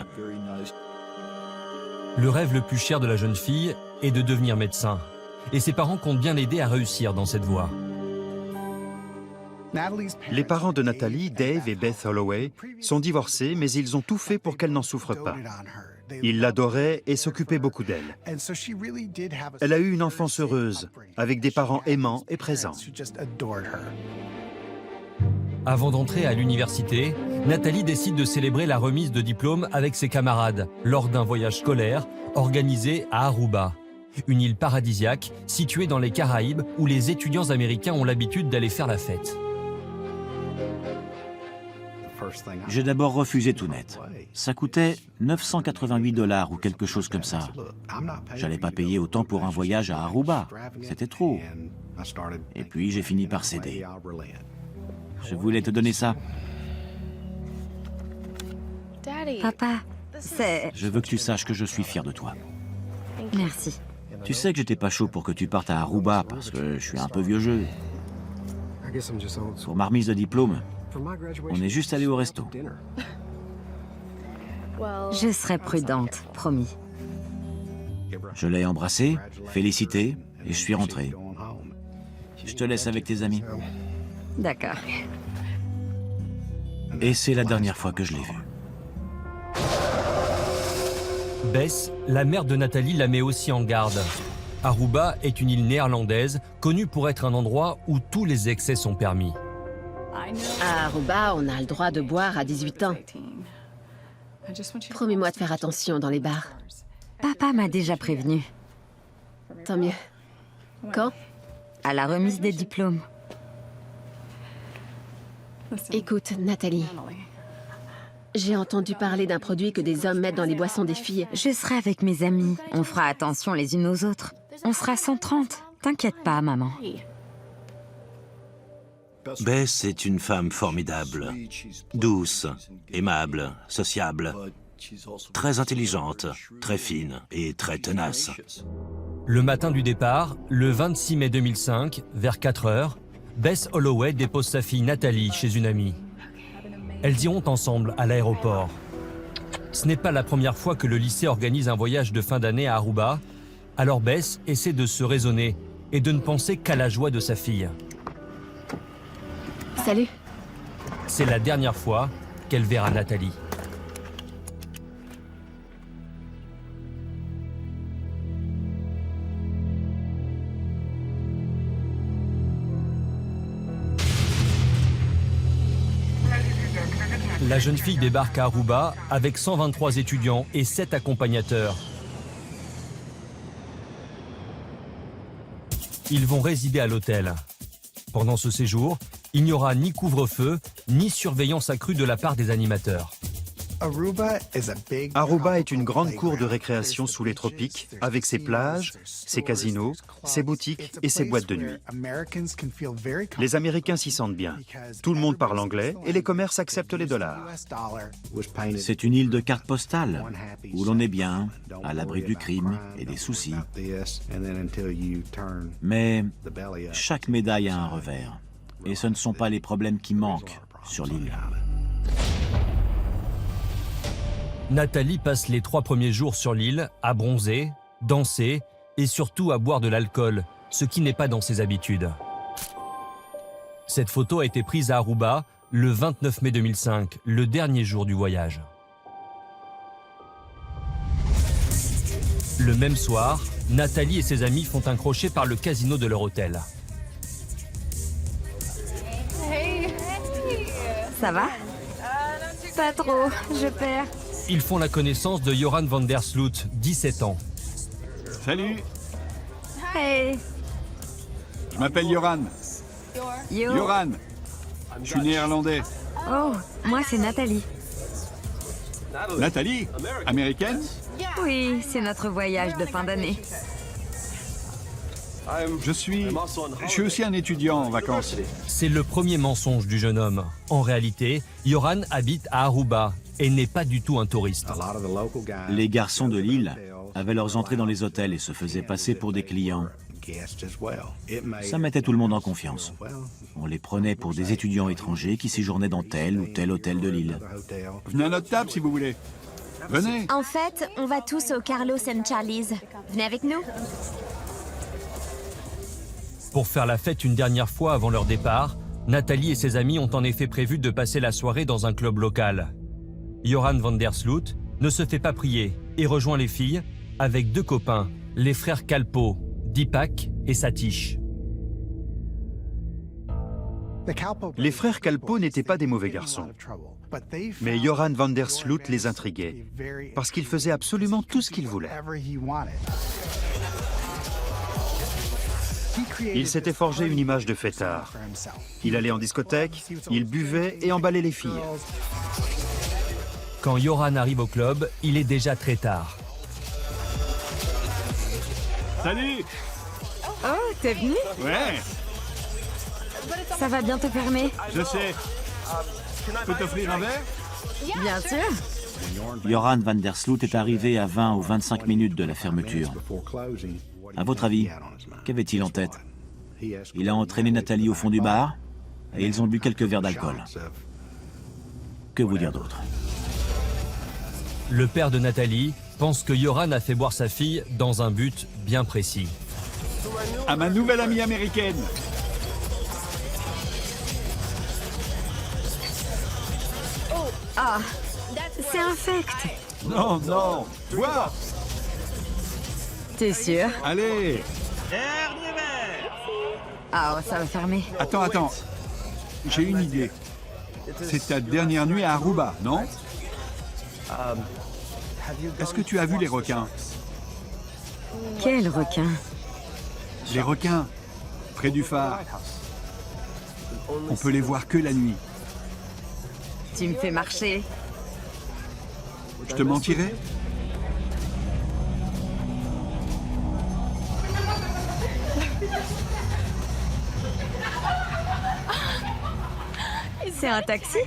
Le rêve le plus cher de la jeune fille est de devenir médecin. Et ses parents comptent bien l'aider à réussir dans cette voie. Les parents de Nathalie, Dave et Beth Holloway, sont divorcés, mais ils ont tout fait pour qu'elle n'en souffre pas. Il l'adorait et s'occupait beaucoup d'elle. Elle a eu une enfance heureuse, avec des parents aimants et présents. Avant d'entrer à l'université, Nathalie décide de célébrer la remise de diplôme avec ses camarades lors d'un voyage scolaire organisé à Aruba, une île paradisiaque située dans les Caraïbes où les étudiants américains ont l'habitude d'aller faire la fête. J'ai d'abord refusé tout net. Ça coûtait 988 $ ou quelque chose comme ça. J'allais pas payer autant pour un voyage à Aruba. C'était trop. Et puis j'ai fini par céder. Je voulais te donner ça. Papa, c'est... Je veux que tu saches que je suis fier de toi. Merci. Tu sais que j'étais pas chaud pour que tu partes à Aruba parce que je suis un peu vieux jeu. Pour ma remise de diplôme, on est juste allé au resto. Je serai prudente, promis. Je l'ai embrassé, félicité et je suis rentré. Je te laisse avec tes amis. D'accord. Et c'est la dernière fois que je l'ai vue. Bess, la mère de Nathalie, la met aussi en garde. Aruba est une île néerlandaise connue pour être un endroit où tous les excès sont permis. À Aruba, on a le droit de boire à 18 ans. Promets-moi de faire attention dans les bars. Papa m'a déjà prévenu. Tant mieux. Quand? À la remise des diplômes. Écoute, Nathalie. J'ai entendu parler d'un produit que des hommes mettent dans les boissons des filles. Je serai avec mes amis. On fera attention les unes aux autres. On sera 130. T'inquiète pas, maman. Bess est une femme formidable, douce, aimable, sociable, très intelligente, très fine et très tenace. Le matin du départ, le 26 mai 2005, vers 4 heures, Bess Holloway dépose sa fille Nathalie chez une amie. Elles iront ensemble à l'aéroport. Ce n'est pas la première fois que le lycée organise un voyage de fin d'année à Aruba, alors Bess essaie de se raisonner et de ne penser qu'à la joie de sa fille. Salut. C'est la dernière fois qu'elle verra Nathalie. La jeune fille débarque à Aruba avec 123 étudiants et 7 accompagnateurs. Ils vont résider à l'hôtel. Pendant ce séjour, il n'y aura ni couvre-feu, ni surveillance accrue de la part des animateurs. Aruba est une grande cour de récréation sous les tropiques, avec ses plages, ses casinos, ses boutiques et ses boîtes de nuit. Les Américains s'y sentent bien. Tout le monde parle anglais et les commerces acceptent les dollars. C'est une île de cartes postales, où l'on est bien, à l'abri du crime et des soucis. Mais chaque médaille a un revers. Et ce ne sont pas les problèmes qui manquent sur l'île. Nathalie passe les 3 premiers jours sur l'île à bronzer, danser et surtout à boire de l'alcool, ce qui n'est pas dans ses habitudes. Cette photo a été prise à Aruba le 29 mai 2005, le dernier jour du voyage. Le même soir, Nathalie et ses amis font un crochet par le casino de leur hôtel. Ça va? Pas trop, je perds. Ils font la connaissance de Joran van der Sloot, 17 ans. Salut, Hey. je m'appelle Joran. Yo. Joran, je suis néerlandais. Oh, moi c'est Nathalie. Nathalie, américaine? Oui, c'est notre voyage de fin d'année. Je suis aussi un étudiant en vacances. C'est le premier mensonge du jeune homme. En réalité, Joran habite à Aruba et n'est pas du tout un touriste. Les garçons de l'île avaient leurs entrées dans les hôtels et se faisaient passer pour des clients. Ça mettait tout le monde en confiance. On les prenait pour des étudiants étrangers qui séjournaient dans tel ou tel hôtel de l'île. Venez à notre table si vous voulez. Venez. En fait, on va tous au Carlos and Charlie's. Venez avec nous. Pour faire la fête une dernière fois avant leur départ, Nathalie et ses amis ont en effet prévu de passer la soirée dans un club local. Joran van der Sloot ne se fait pas prier et rejoint les filles avec 2 copains, les frères Kalpoe, Deepak et Satish. Les frères Kalpoe n'étaient pas des mauvais garçons. Mais Joran van der Sloot les intriguait, parce qu'il faisait absolument tout ce qu'il voulait. Il s'était forgé une image de fêtard. Il allait en discothèque, il buvait et emballait les filles. Quand Joran arrive au club, il est déjà très tard. Salut! Oh, t'es venu? Ouais, Ça va bientôt fermer. je sais. Je peux t'offrir un verre? Bien sûr. Joran van der Sloot est arrivé à 20 ou 25 minutes de la fermeture. À votre avis, qu'avait-il en tête? Il a entraîné Nathalie au fond du bar et ils ont bu quelques verres d'alcool. Que vous dire d'autre? Le père de Nathalie pense que Joran a fait boire sa fille dans un but bien précis. À ma nouvelle amie américaine. Ah, c'est infect. Non, non, bois. T'es sûr? Allez. Ah, ça va fermer. Attends. J'ai une idée. C'est ta dernière nuit à Aruba, non? Est-ce que tu as vu les requins? Quel requin? Les requins, près du phare. On peut les voir que la nuit. Tu me fais marcher. Je te mentirais? C'est un taxi?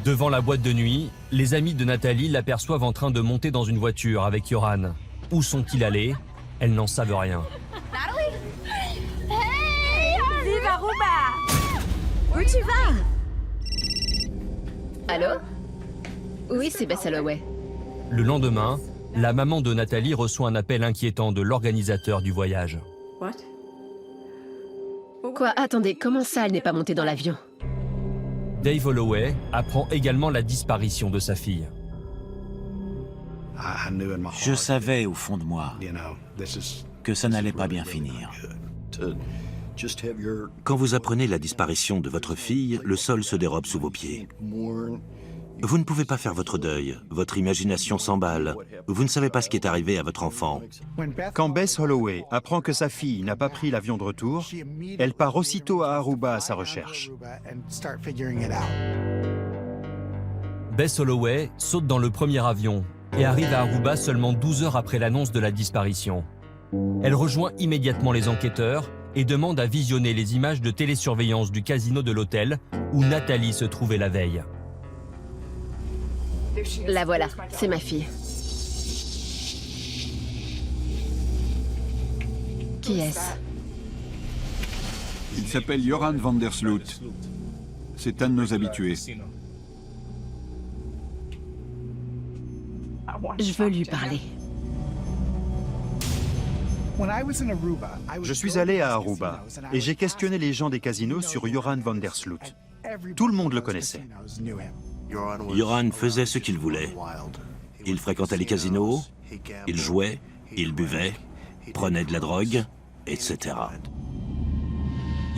Devant la boîte de nuit, les amis de Nathalie l'aperçoivent en train de monter dans une voiture avec Joran. Où sont-ils allés? Elles n'en savent rien. Vive Aruba! Où tu vas? Allô? Oui, c'est Bess Holloway. Le lendemain, la maman de Nathalie reçoit un appel inquiétant de l'organisateur du voyage. Quoi? Attendez, comment ça, elle n'est pas montée dans l'avion? Dave Holloway apprend également la disparition de sa fille. Je savais au fond de moi que ça n'allait pas bien finir. Quand vous apprenez la disparition de votre fille, le sol se dérobe sous vos pieds. Vous ne pouvez pas faire votre deuil, votre imagination s'emballe. Vous ne savez pas ce qui est arrivé à votre enfant. Quand Bess Holloway apprend que sa fille n'a pas pris l'avion de retour, elle part aussitôt à Aruba à sa recherche. Bess Holloway saute dans le premier avion et arrive à Aruba seulement 12 heures après l'annonce de la disparition. Elle rejoint immédiatement les enquêteurs et demande à visionner les images de télésurveillance du casino de l'hôtel où Nathalie se trouvait la veille. La voilà, c'est ma fille. Qui est-ce? Il s'appelle Joran van der Sloot. C'est un de nos habitués. Je veux lui parler. Je suis allé à Aruba et j'ai questionné les gens des casinos sur Joran van der Sloot. Tout le monde le connaissait. Joran faisait ce qu'il voulait. Il fréquentait les casinos, il jouait, il buvait, prenait de la drogue, etc.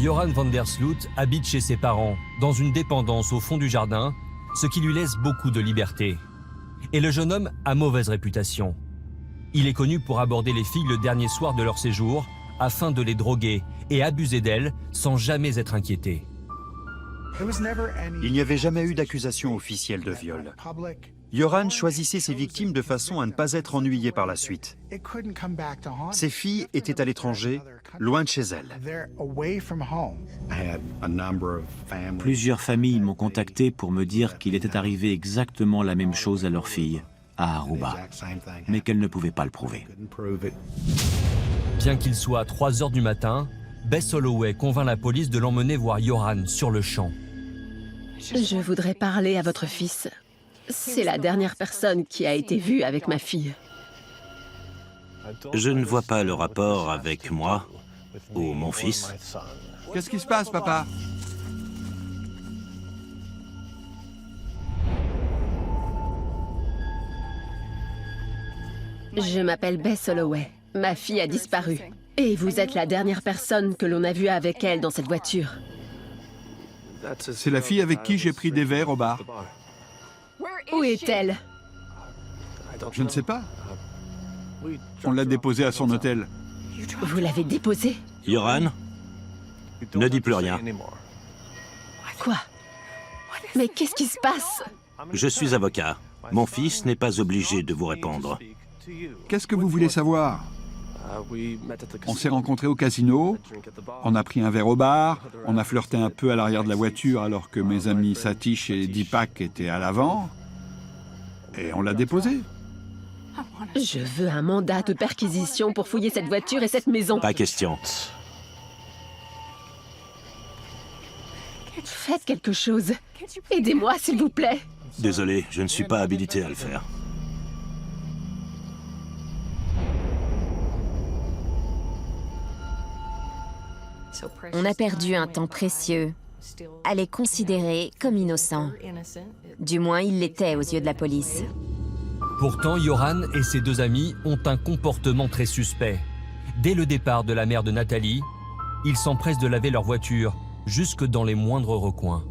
Joran van der Sloot habite chez ses parents, dans une dépendance au fond du jardin, ce qui lui laisse beaucoup de liberté. Et le jeune homme a mauvaise réputation. Il est connu pour aborder les filles le dernier soir de leur séjour, afin de les droguer et abuser d'elles sans jamais être inquiété. Il n'y avait jamais eu d'accusation officielle de viol. Joran choisissait ses victimes de façon à ne pas être ennuyé par la suite. Ses filles étaient à l'étranger, loin de chez elles. Plusieurs familles m'ont contacté pour me dire qu'il était arrivé exactement la même chose à leur fille, à Aruba, mais qu'elles ne pouvaient pas le prouver. Bien qu'il soit à 3 heures du matin, Bess Holloway convainc la police de l'emmener voir Joran sur le champ. Je voudrais parler à votre fils. C'est la dernière personne qui a été vue avec ma fille. Je ne vois pas le rapport avec moi ou mon fils. Qu'est-ce qui se passe, papa? Je m'appelle Bess Holloway. Ma fille a disparu. Et vous êtes la dernière personne que l'on a vue avec elle dans cette voiture. C'est la fille avec qui j'ai pris des verres au bar. Où est-elle? Je ne sais pas. On l'a déposée à son hôtel. Vous l'avez déposée? Yoran, ne dis plus rien. Quoi? Mais qu'est-ce qui se passe? Je suis avocat. Mon fils n'est pas obligé de vous répondre. Qu'est-ce que vous voulez savoir? On s'est rencontrés au casino, on a pris un verre au bar, on a flirté un peu à l'arrière de la voiture alors que mes amis Satish et Deepak étaient à l'avant, et on l'a déposée. Je veux un mandat de perquisition pour fouiller cette voiture et cette maison. Pas question. Faites quelque chose. Aidez-moi, s'il vous plaît. Désolé, je ne suis pas habilité à le faire. On a perdu un temps précieux à les considérer comme innocents. Du moins, ils l'étaient aux yeux de la police. Pourtant, Yoran et ses deux amis ont un comportement très suspect. Dès le départ de la mère de Nathalie, ils s'empressent de laver leur voiture, jusque dans les moindres recoins.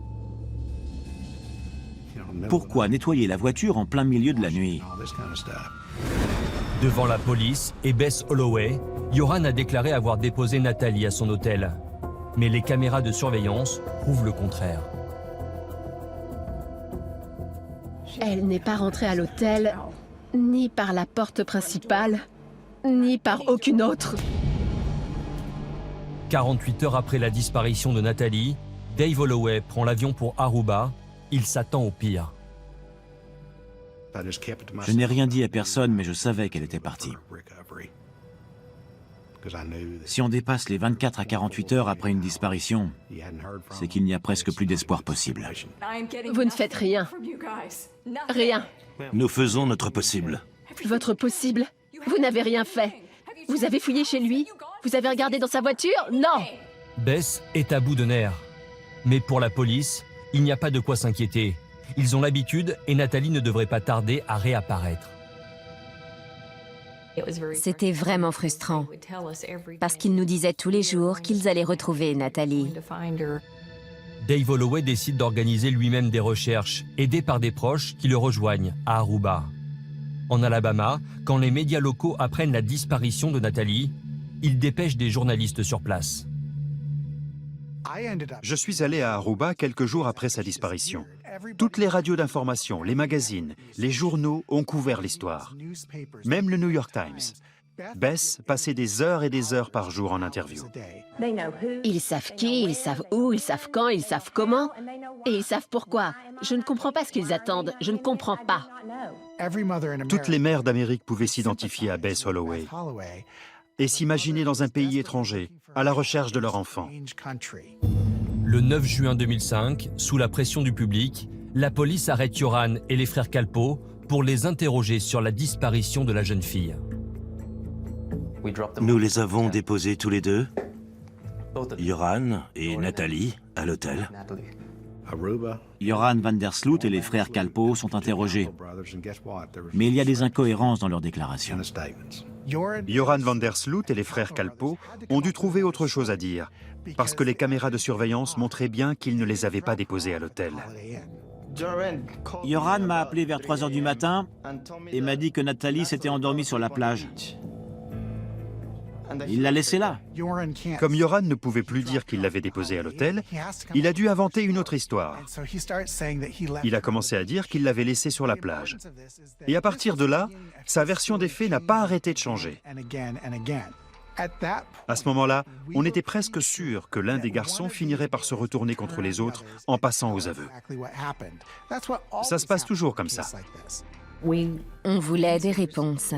Pourquoi nettoyer la voiture en plein milieu de la nuit? Devant la police et Bess Holloway, Yoran a déclaré avoir déposé Nathalie à son hôtel. Mais les caméras de surveillance prouvent le contraire. Elle n'est pas rentrée à l'hôtel, ni par la porte principale, ni par aucune autre. 48 heures après la disparition de Nathalie, Dave Holloway prend l'avion pour Aruba. Il s'attend au pire. Je n'ai rien dit à personne, mais je savais qu'elle était partie. Si on dépasse les 24 à 48 heures après une disparition, c'est qu'il n'y a presque plus d'espoir possible. Vous ne faites rien. Rien. Nous faisons notre possible. Votre possible? Vous n'avez rien fait. Vous avez fouillé chez lui? Vous avez regardé dans sa voiture? Non! Bess est à bout de nerfs. Mais pour la police, il n'y a pas de quoi s'inquiéter. Ils ont l'habitude et Nathalie ne devrait pas tarder à réapparaître. C'était vraiment frustrant, parce qu'ils nous disaient tous les jours qu'ils allaient retrouver Nathalie. Dave Holloway décide d'organiser lui-même des recherches, aidé par des proches qui le rejoignent à Aruba. En Alabama, quand les médias locaux apprennent la disparition de Nathalie, il dépêche des journalistes sur place. Je suis allé à Aruba quelques jours après sa disparition. Toutes les radios d'information, les magazines, les journaux ont couvert l'histoire. Même le New York Times. Bess passait des heures et des heures par jour en interview. Ils savent qui, ils savent où, ils savent quand, ils savent comment. Et ils savent pourquoi. Je ne comprends pas ce qu'ils attendent. Je ne comprends pas. Toutes les mères d'Amérique pouvaient s'identifier à Bess Holloway et s'imaginer dans un pays étranger, à la recherche de leur enfant. Le 9 juin 2005, sous la pression du public, la police arrête Yoran et les frères Kalpoe pour les interroger sur la disparition de la jeune fille. Nous les avons déposés tous les deux, Yoran et Nathalie, à l'hôtel. Yoran van der Sloot et les frères Kalpoe sont interrogés. Mais il y a des incohérences dans leurs déclarations. Yoran van der Sloot et les frères Kalpoe ont dû trouver autre chose à dire, parce que les caméras de surveillance montraient bien qu'ils ne les avaient pas déposés à l'hôtel. Yoran m'a appelé vers 3 heures du matin et m'a dit que Nathalie s'était endormie sur la plage. Il l'a laissée là. Comme Yoran ne pouvait plus dire qu'il l'avait déposée à l'hôtel, il a dû inventer une autre histoire. Il a commencé à dire qu'il l'avait laissée sur la plage. Et à partir de là, sa version des faits n'a pas arrêté de changer. À ce moment-là, on était presque sûr que l'un des garçons finirait par se retourner contre les autres en passant aux aveux. Ça se passe toujours comme ça. On voulait des réponses.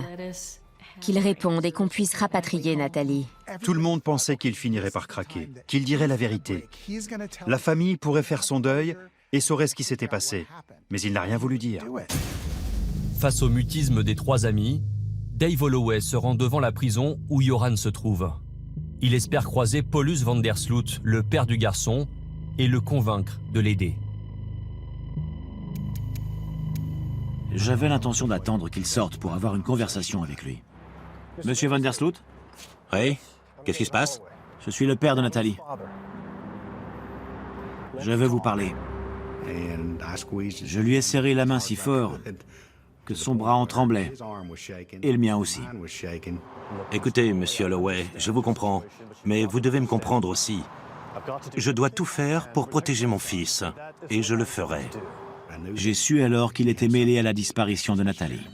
Qu'ils répondent et qu'on puisse rapatrier Nathalie. Tout le monde pensait qu'il finirait par craquer, qu'il dirait la vérité. La famille pourrait faire son deuil et saurait ce qui s'était passé. Mais il n'a rien voulu dire. Face au mutisme des trois amis, Dave Holloway se rend devant la prison où Yoran se trouve. Il espère croiser Paulus van der Sloot, le père du garçon, et le convaincre de l'aider. J'avais l'intention d'attendre qu'il sorte pour avoir une conversation avec lui. Monsieur Van der Sloot? Oui? Qu'est-ce qui se passe? Je suis le père de Nathalie. Je veux vous parler. Je lui ai serré la main si fort que son bras en tremblait, et le mien aussi. Écoutez, monsieur Holloway, je vous comprends, mais vous devez me comprendre aussi. Je dois tout faire pour protéger mon fils, et je le ferai. J'ai su alors qu'il était mêlé à la disparition de Nathalie.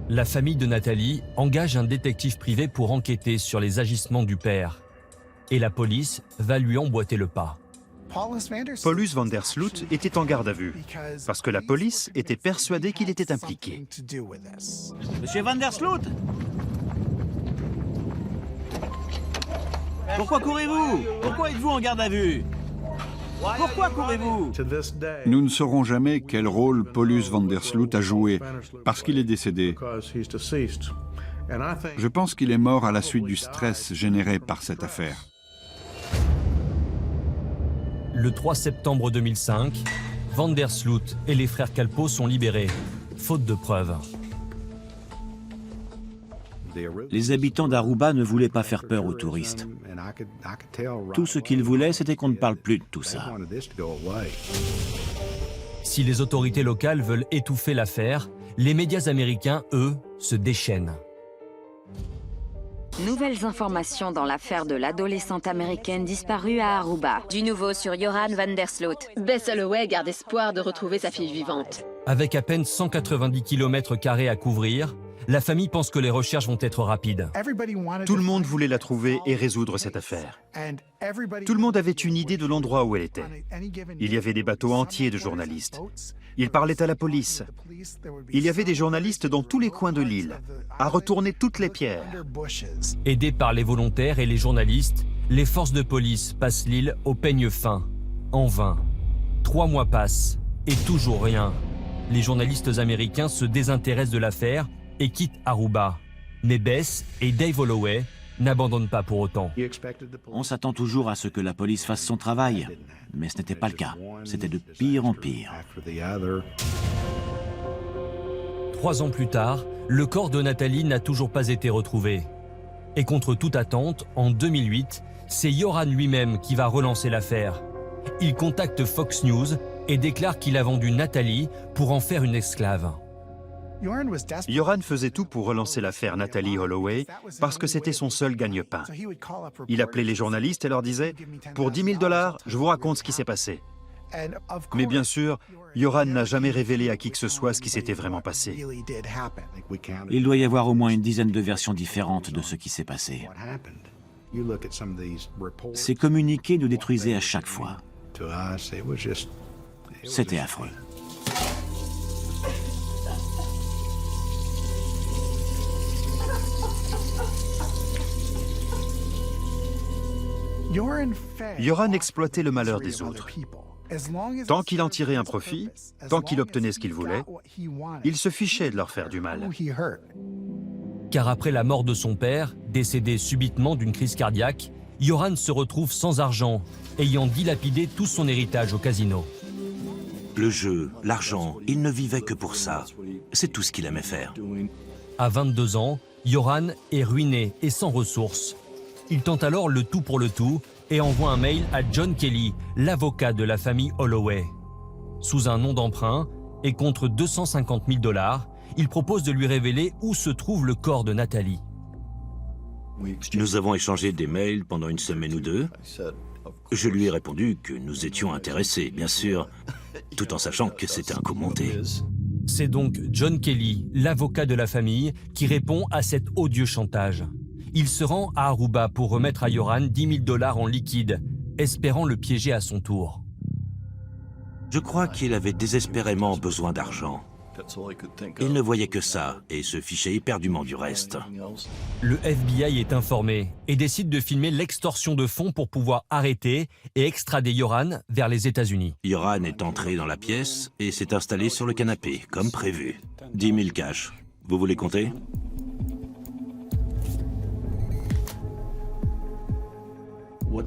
La famille de Nathalie engage un détective privé pour enquêter sur les agissements du père. Et la police va lui emboîter le pas. Paulus van der Sloot était en garde à vue, parce que la police était persuadée qu'il était impliqué. Monsieur Van der Sloot? Pourquoi courez-vous? Pourquoi êtes-vous en garde à vue? Pourquoi courez-vous? Nous ne saurons jamais quel rôle Paulus van der Sloot a joué, parce qu'il est décédé. Je pense qu'il est mort à la suite du stress généré par cette affaire. Le 3 septembre 2005, Van der Sloot et les frères Kalpoe sont libérés, faute de preuves. Les habitants d'Aruba ne voulaient pas faire peur aux touristes. Tout ce qu'ils voulaient, c'était qu'on ne parle plus de tout ça. Si les autorités locales veulent étouffer l'affaire, les médias américains, eux, se déchaînent. Nouvelles informations dans l'affaire de l'adolescente américaine disparue à Aruba. Du nouveau sur Joran Van der Sloot. Bess Holloway garde espoir de retrouver sa fille vivante. Avec à peine 190 km² à couvrir, la famille pense que les recherches vont être rapides. Tout le monde voulait la trouver et résoudre cette affaire. Tout le monde avait une idée de l'endroit où elle était. Il y avait des bateaux entiers de journalistes. Ils parlaient à la police. Il y avait des journalistes dans tous les coins de l'île, à retourner toutes les pierres. Aidés par les volontaires et les journalistes, les forces de police passent l'île au peigne fin. En vain. 3 mois passent et toujours rien. Les journalistes américains se désintéressent de l'affaire et quittent Aruba. Mais Bess et Dave Holloway n'abandonnent pas pour autant. On s'attend toujours à ce que la police fasse son travail, mais ce n'était pas le cas. C'était de pire en pire. 3 ans plus tard, le corps de Nathalie n'a toujours pas été retrouvé. Et contre toute attente, en 2008, c'est Joran lui-même qui va relancer l'affaire. Il contacte Fox News et déclare qu'il a vendu Nathalie pour en faire une esclave. Joran faisait tout pour relancer l'affaire Nathalie Holloway parce que c'était son seul gagne-pain. Il appelait les journalistes et leur disait « Pour 10 000 $, je vous raconte ce qui s'est passé ». Mais bien sûr, Joran n'a jamais révélé à qui que ce soit ce qui s'était vraiment passé. Il doit y avoir au moins une dizaine de versions différentes de ce qui s'est passé. Ces communiqués nous détruisaient à chaque fois. C'était affreux. Joran exploitait le malheur des autres. Tant qu'il en tirait un profit, tant qu'il obtenait ce qu'il voulait, il se fichait de leur faire du mal. Car après la mort de son père, décédé subitement d'une crise cardiaque, Joran se retrouve sans argent, ayant dilapidé tout son héritage au casino. Le jeu, l'argent, il ne vivait que pour ça. C'est tout ce qu'il aimait faire. À 22 ans, Joran est ruiné et sans ressources. Il tente alors le tout pour le tout et envoie un mail à John Kelly, l'avocat de la famille Holloway. Sous un nom d'emprunt et contre 250 000 $, il propose de lui révéler où se trouve le corps de Nathalie. Nous avons échangé des mails pendant une semaine ou deux. Je lui ai répondu que nous étions intéressés, bien sûr, tout en sachant que c'était un coup monté. C'est donc John Kelly, l'avocat de la famille, qui répond à cet odieux chantage. Il se rend à Aruba pour remettre à Joran 10 000 $ en liquide, espérant le piéger à son tour. Je crois qu'il avait désespérément besoin d'argent. Il ne voyait que ça et se fichait éperdument du reste. Le FBI est informé et décide de filmer l'extorsion de fonds pour pouvoir arrêter et extrader Joran vers les États-Unis. Joran est entré dans la pièce et s'est installé sur le canapé, comme prévu. 10 000 cash. Vous voulez compter ?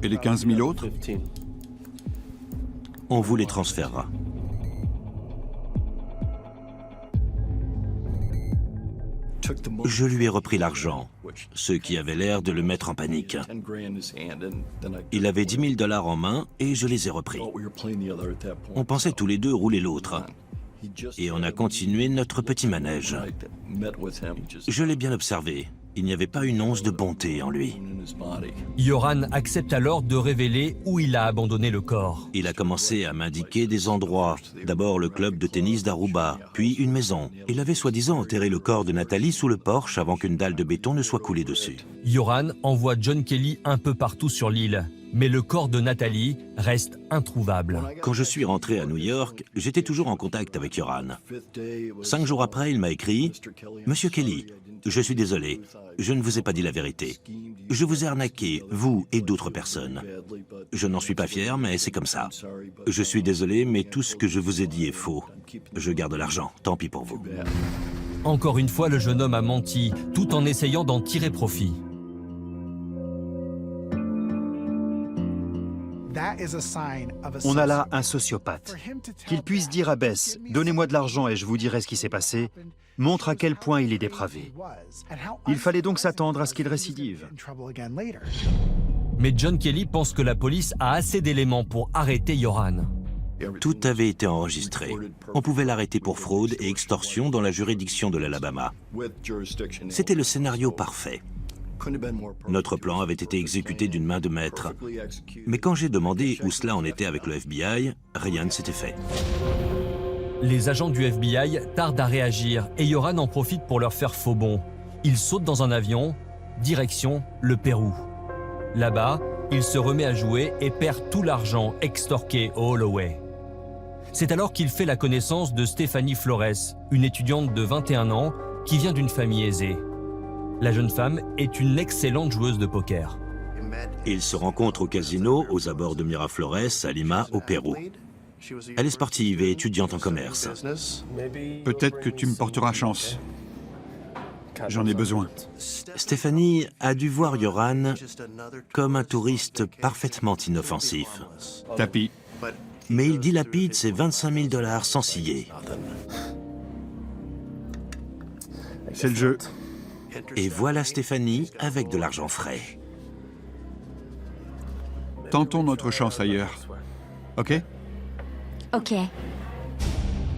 Et les 15 000 autres ? On vous les transférera. Je lui ai repris l'argent, ce qui avait l'air de le mettre en panique. Il avait $10 000 en main et je les ai repris. On pensait tous les deux rouler l'autre. Et on a continué notre petit manège. Je l'ai bien observé. Il n'y avait pas une once de bonté en lui. Yoran accepte alors de révéler où il a abandonné le corps. Il a commencé à m'indiquer des endroits. D'abord le club de tennis d'Aruba, puis une maison. Il avait soi-disant enterré le corps de Nathalie sous le porche avant qu'une dalle de béton ne soit coulée dessus. Yoran envoie John Kelly un peu partout sur l'île, mais le corps de Nathalie reste introuvable. Quand je suis rentré à New York, j'étais toujours en contact avec Yoran. 5 jours après, il m'a écrit « Monsieur Kelly, je suis désolé, je ne vous ai pas dit la vérité. Je vous ai arnaqué, vous et d'autres personnes. Je n'en suis pas fier, mais c'est comme ça. Je suis désolé, mais tout ce que je vous ai dit est faux. Je garde l'argent, tant pis pour vous. » Encore une fois, le jeune homme a menti, tout en essayant d'en tirer profit. On a là un sociopathe. Qu'il puisse dire à Bess « Donnez-moi de l'argent et je vous dirai ce qui s'est passé », montre à quel point il est dépravé. Il fallait donc s'attendre à ce qu'il récidive. Mais John Kelly pense que la police a assez d'éléments pour arrêter Yoran. Tout avait été enregistré. On pouvait l'arrêter pour fraude et extorsion dans la juridiction de l'Alabama. C'était le scénario parfait. Notre plan avait été exécuté d'une main de maître. Mais quand j'ai demandé où cela en était avec le FBI, rien ne s'était fait. Les agents du FBI tardent à réagir et Yoran en profite pour leur faire faux bond. Il saute dans un avion, direction le Pérou. Là-bas, il se remet à jouer et perd tout l'argent extorqué au Holloway. C'est alors qu'il fait la connaissance de Stephanie Flores, une étudiante de 21 ans qui vient d'une famille aisée. La jeune femme est une excellente joueuse de poker. Ils se rencontrent au casino aux abords de Miraflores, à Lima, au Pérou. Elle est sportive et étudiante en commerce. Peut-être que tu me porteras chance. J'en ai besoin. Stéphanie a dû voir Yoran comme un touriste parfaitement inoffensif. Tapis. Mais il dilapide ses $25 000 sans ciller. C'est le jeu. Et voilà Stéphanie avec de l'argent frais. Tentons notre chance ailleurs. OK ? Ok.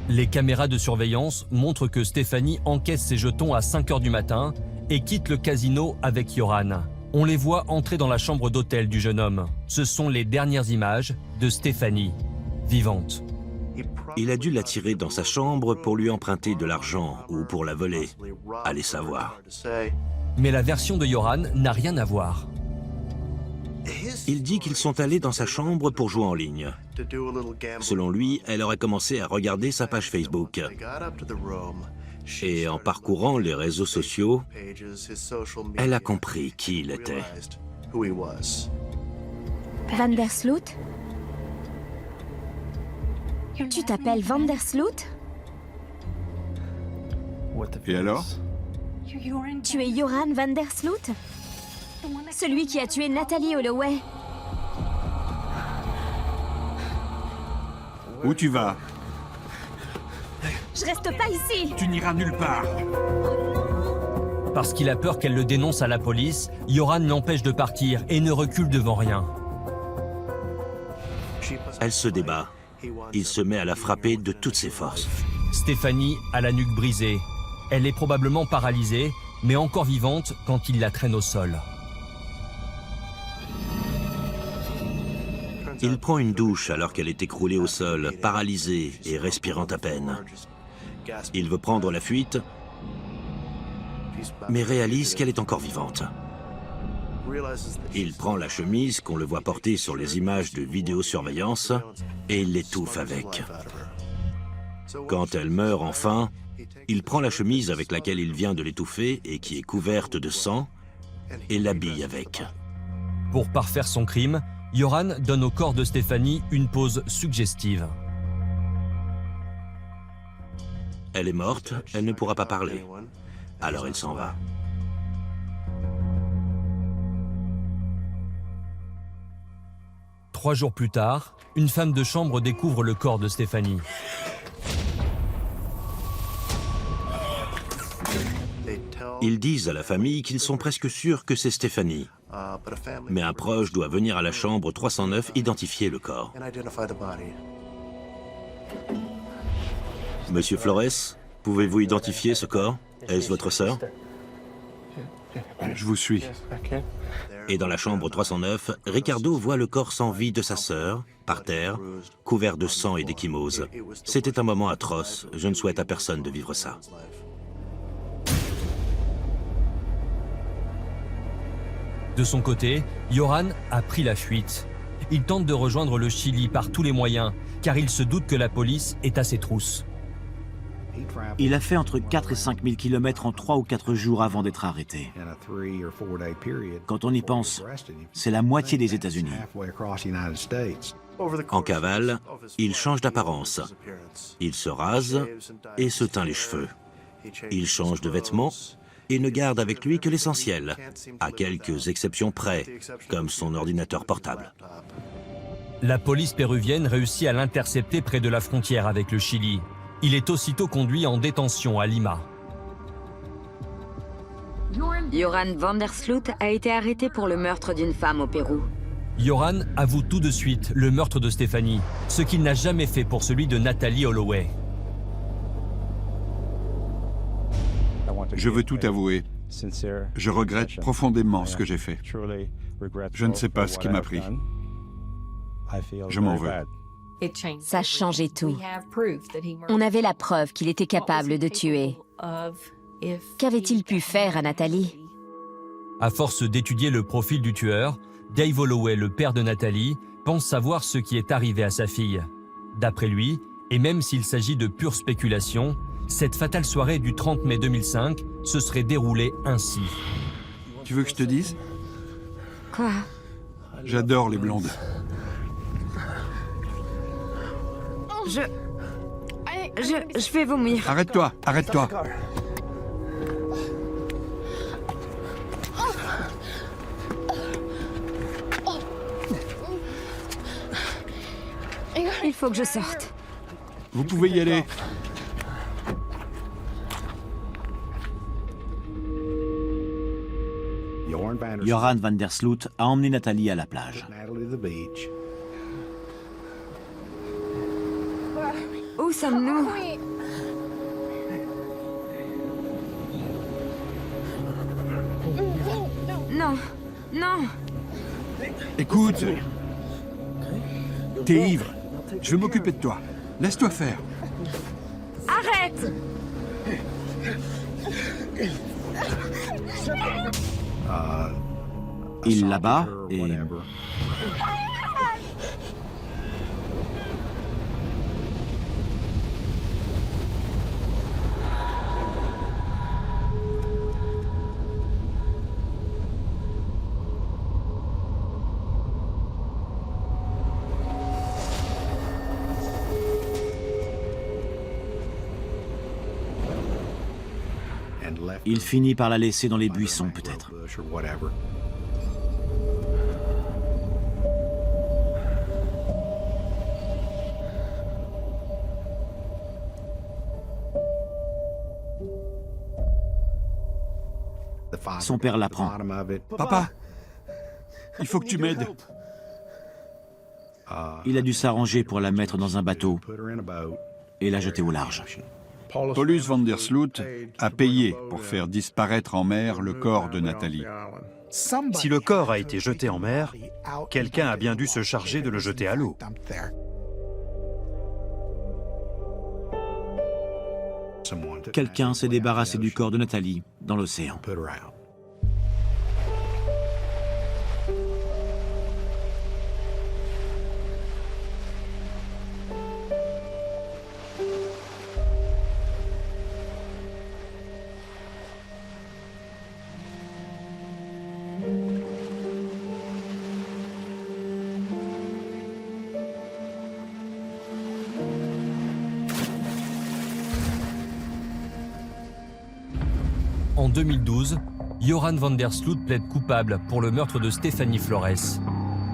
Les caméras de surveillance montrent que Stéphanie encaisse ses jetons à 5 h du matin et quitte le casino avec Yoran. On les voit entrer dans la chambre d'hôtel du jeune homme. Ce sont les dernières images de Stéphanie, vivante. Il a dû l'attirer dans sa chambre pour lui emprunter de l'argent ou pour la voler. Allez savoir. Mais la version de Yoran n'a rien à voir. Il dit qu'ils sont allés dans sa chambre pour jouer en ligne. Selon lui, elle aurait commencé à regarder sa page Facebook. Et en parcourant les réseaux sociaux, elle a compris qui il était. Vandersloot? Tu t'appelles Vandersloot? Et alors? Tu es Yoran Vandersloot? Celui qui a tué Nathalie Holloway. Où tu vas? Je reste pas ici. Tu n'iras nulle part. Parce qu'il a peur qu'elle le dénonce à la police, Yoran l'empêche de partir et ne recule devant rien. Elle se débat. Il se met à la frapper de toutes ses forces. Stéphanie a la nuque brisée. Elle est probablement paralysée, mais encore vivante quand il la traîne au sol. Il prend une douche alors qu'elle est écroulée au sol, paralysée et respirant à peine. Il veut prendre la fuite, mais réalise qu'elle est encore vivante. Il prend la chemise qu'on le voit porter sur les images de vidéosurveillance et il l'étouffe avec. Quand elle meurt enfin, il prend la chemise avec laquelle il vient de l'étouffer et qui est couverte de sang et l'habille avec. Pour parfaire son crime, Yoran donne au corps de Stéphanie une pose suggestive. Elle est morte, elle ne pourra pas parler. Alors il s'en va. Trois jours plus tard, une femme de chambre découvre le corps de Stéphanie. Ils disent à la famille qu'ils sont presque sûrs que c'est Stéphanie. Mais un proche doit venir à la chambre 309 identifier le corps. Monsieur Flores, pouvez-vous identifier ce corps? Est-ce votre sœur? Je vous suis. Et dans la chambre 309, Ricardo voit le corps sans vie de sa sœur, par terre, couvert de sang et d'ecchymose. C'était un moment atroce. Je ne souhaite à personne de vivre ça. De son côté, Joran a pris la fuite. Il tente de rejoindre le Chili par tous les moyens, car il se doute que la police est à ses trousses. Il a fait entre 4 et 5 000 km en 3 ou 4 jours avant d'être arrêté. Quand on y pense, c'est la moitié des États-Unis. En cavale, il change d'apparence. Il se rase et se teint les cheveux. Il change de vêtements et ne garde avec lui que l'essentiel, à quelques exceptions près, comme son ordinateur portable. La police péruvienne réussit à l'intercepter près de la frontière avec le Chili. Il est aussitôt conduit en détention à Lima. Joran van der Sloot a été arrêté pour le meurtre d'une femme au Pérou. Joran avoue tout de suite le meurtre de Stéphanie, ce qu'il n'a jamais fait pour celui de Natalie Holloway. Je veux tout avouer. Je regrette profondément ce que j'ai fait. Je ne sais pas ce qui m'a pris. Je m'en veux. Ça changeait tout. On avait la preuve qu'il était capable de tuer. Qu'avait-il pu faire à Nathalie? À force d'étudier le profil du tueur, Dave Holloway, le père de Nathalie, pense savoir ce qui est arrivé à sa fille. D'après lui, et même s'il s'agit de pure spéculation, cette fatale soirée du 30 mai 2005 se serait déroulée ainsi. Tu veux que je te dise? Quoi? J'adore les blondes. Je vais vomir. Arrête-toi, arrête-toi. Il faut que je sorte. Vous pouvez y aller. Joran van der Sloot a emmené Nathalie à la plage. Où sommes-nous? Non, non. Écoute. T'es ivre. Je vais m'occuper de toi. Laisse-toi faire. Arrête! Il la bat et... Il finit par la laisser dans les buissons, peut-être. Son père l'apprend. Papa, il faut que tu m'aides. Il a dû s'arranger pour la mettre dans un bateau et la jeter au large. Paulus van der Sloot a payé pour faire disparaître en mer le corps de Nathalie. Si le corps a été jeté en mer, quelqu'un a bien dû se charger de le jeter à l'eau. Quelqu'un s'est débarrassé du corps de Nathalie dans l'océan. En 2012, Joran van der Sloot plaide coupable pour le meurtre de Stéphanie Flores.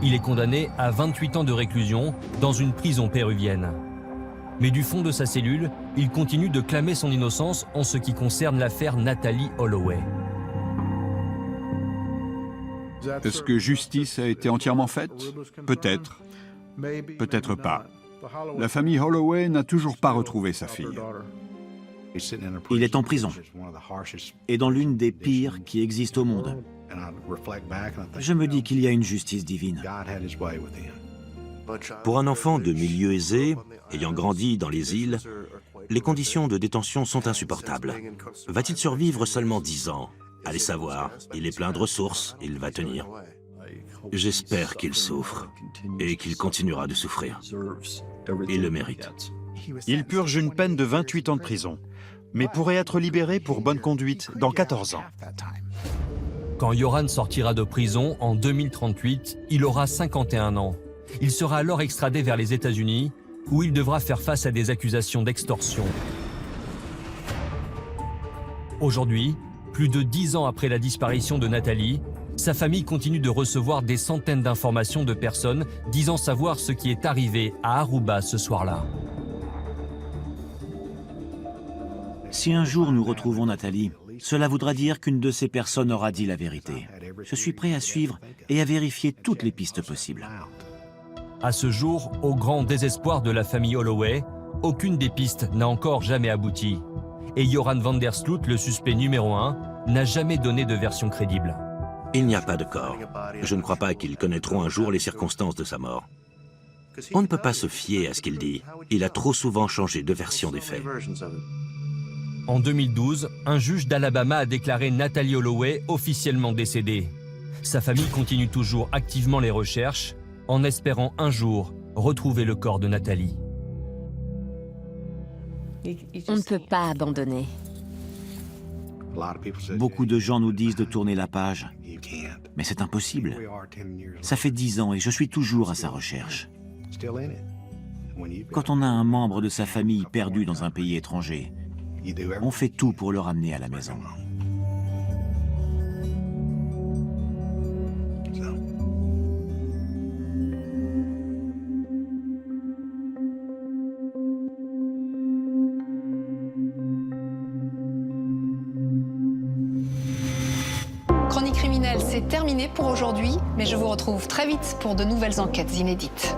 Il est condamné à 28 ans de réclusion dans une prison péruvienne. Mais du fond de sa cellule, il continue de clamer son innocence en ce qui concerne l'affaire Natalie Holloway. Est-ce que justice a été entièrement faite? Peut-être. Peut-être pas. La famille Holloway n'a toujours pas retrouvé sa fille. Il est en prison, et dans l'une des pires qui existent au monde. Je me dis qu'il y a une justice divine. Pour un enfant de milieu aisé, ayant grandi dans les îles, les conditions de détention sont insupportables. Va-t-il survivre seulement 10 ans? Allez savoir, il est plein de ressources, il va tenir. J'espère qu'il souffre, et qu'il continuera de souffrir. Il le mérite. Il purge une peine de 28 ans de prison, mais pourrait être libéré pour bonne conduite dans 14 ans. Quand Yoran sortira de prison en 2038, il aura 51 ans. Il sera alors extradé vers les États-Unis, où il devra faire face à des accusations d'extorsion. Aujourd'hui, plus de 10 ans après la disparition de Nathalie, sa famille continue de recevoir des centaines d'informations de personnes disant savoir ce qui est arrivé à Aruba ce soir-là. Si un jour nous retrouvons Nathalie, cela voudra dire qu'une de ces personnes aura dit la vérité. Je suis prêt à suivre et à vérifier toutes les pistes possibles. À ce jour, au grand désespoir de la famille Holloway, aucune des pistes n'a encore jamais abouti. Et Joran van der Sloot, le suspect numéro 1, n'a jamais donné de version crédible. Il n'y a pas de corps. Je ne crois pas qu'ils connaîtront un jour les circonstances de sa mort. On ne peut pas se fier à ce qu'il dit. Il a trop souvent changé de version des faits. En 2012, un juge d'Alabama a déclaré Nathalie Holloway officiellement décédée. Sa famille continue toujours activement les recherches, en espérant un jour retrouver le corps de Nathalie. On ne peut pas abandonner. Beaucoup de gens nous disent de tourner la page, mais c'est impossible. Ça fait 10 ans et je suis toujours à sa recherche. Quand on a un membre de sa famille perdu dans un pays étranger, on fait tout pour le ramener à la maison. Chronique criminelle, c'est terminé pour aujourd'hui, mais je vous retrouve très vite pour de nouvelles enquêtes inédites.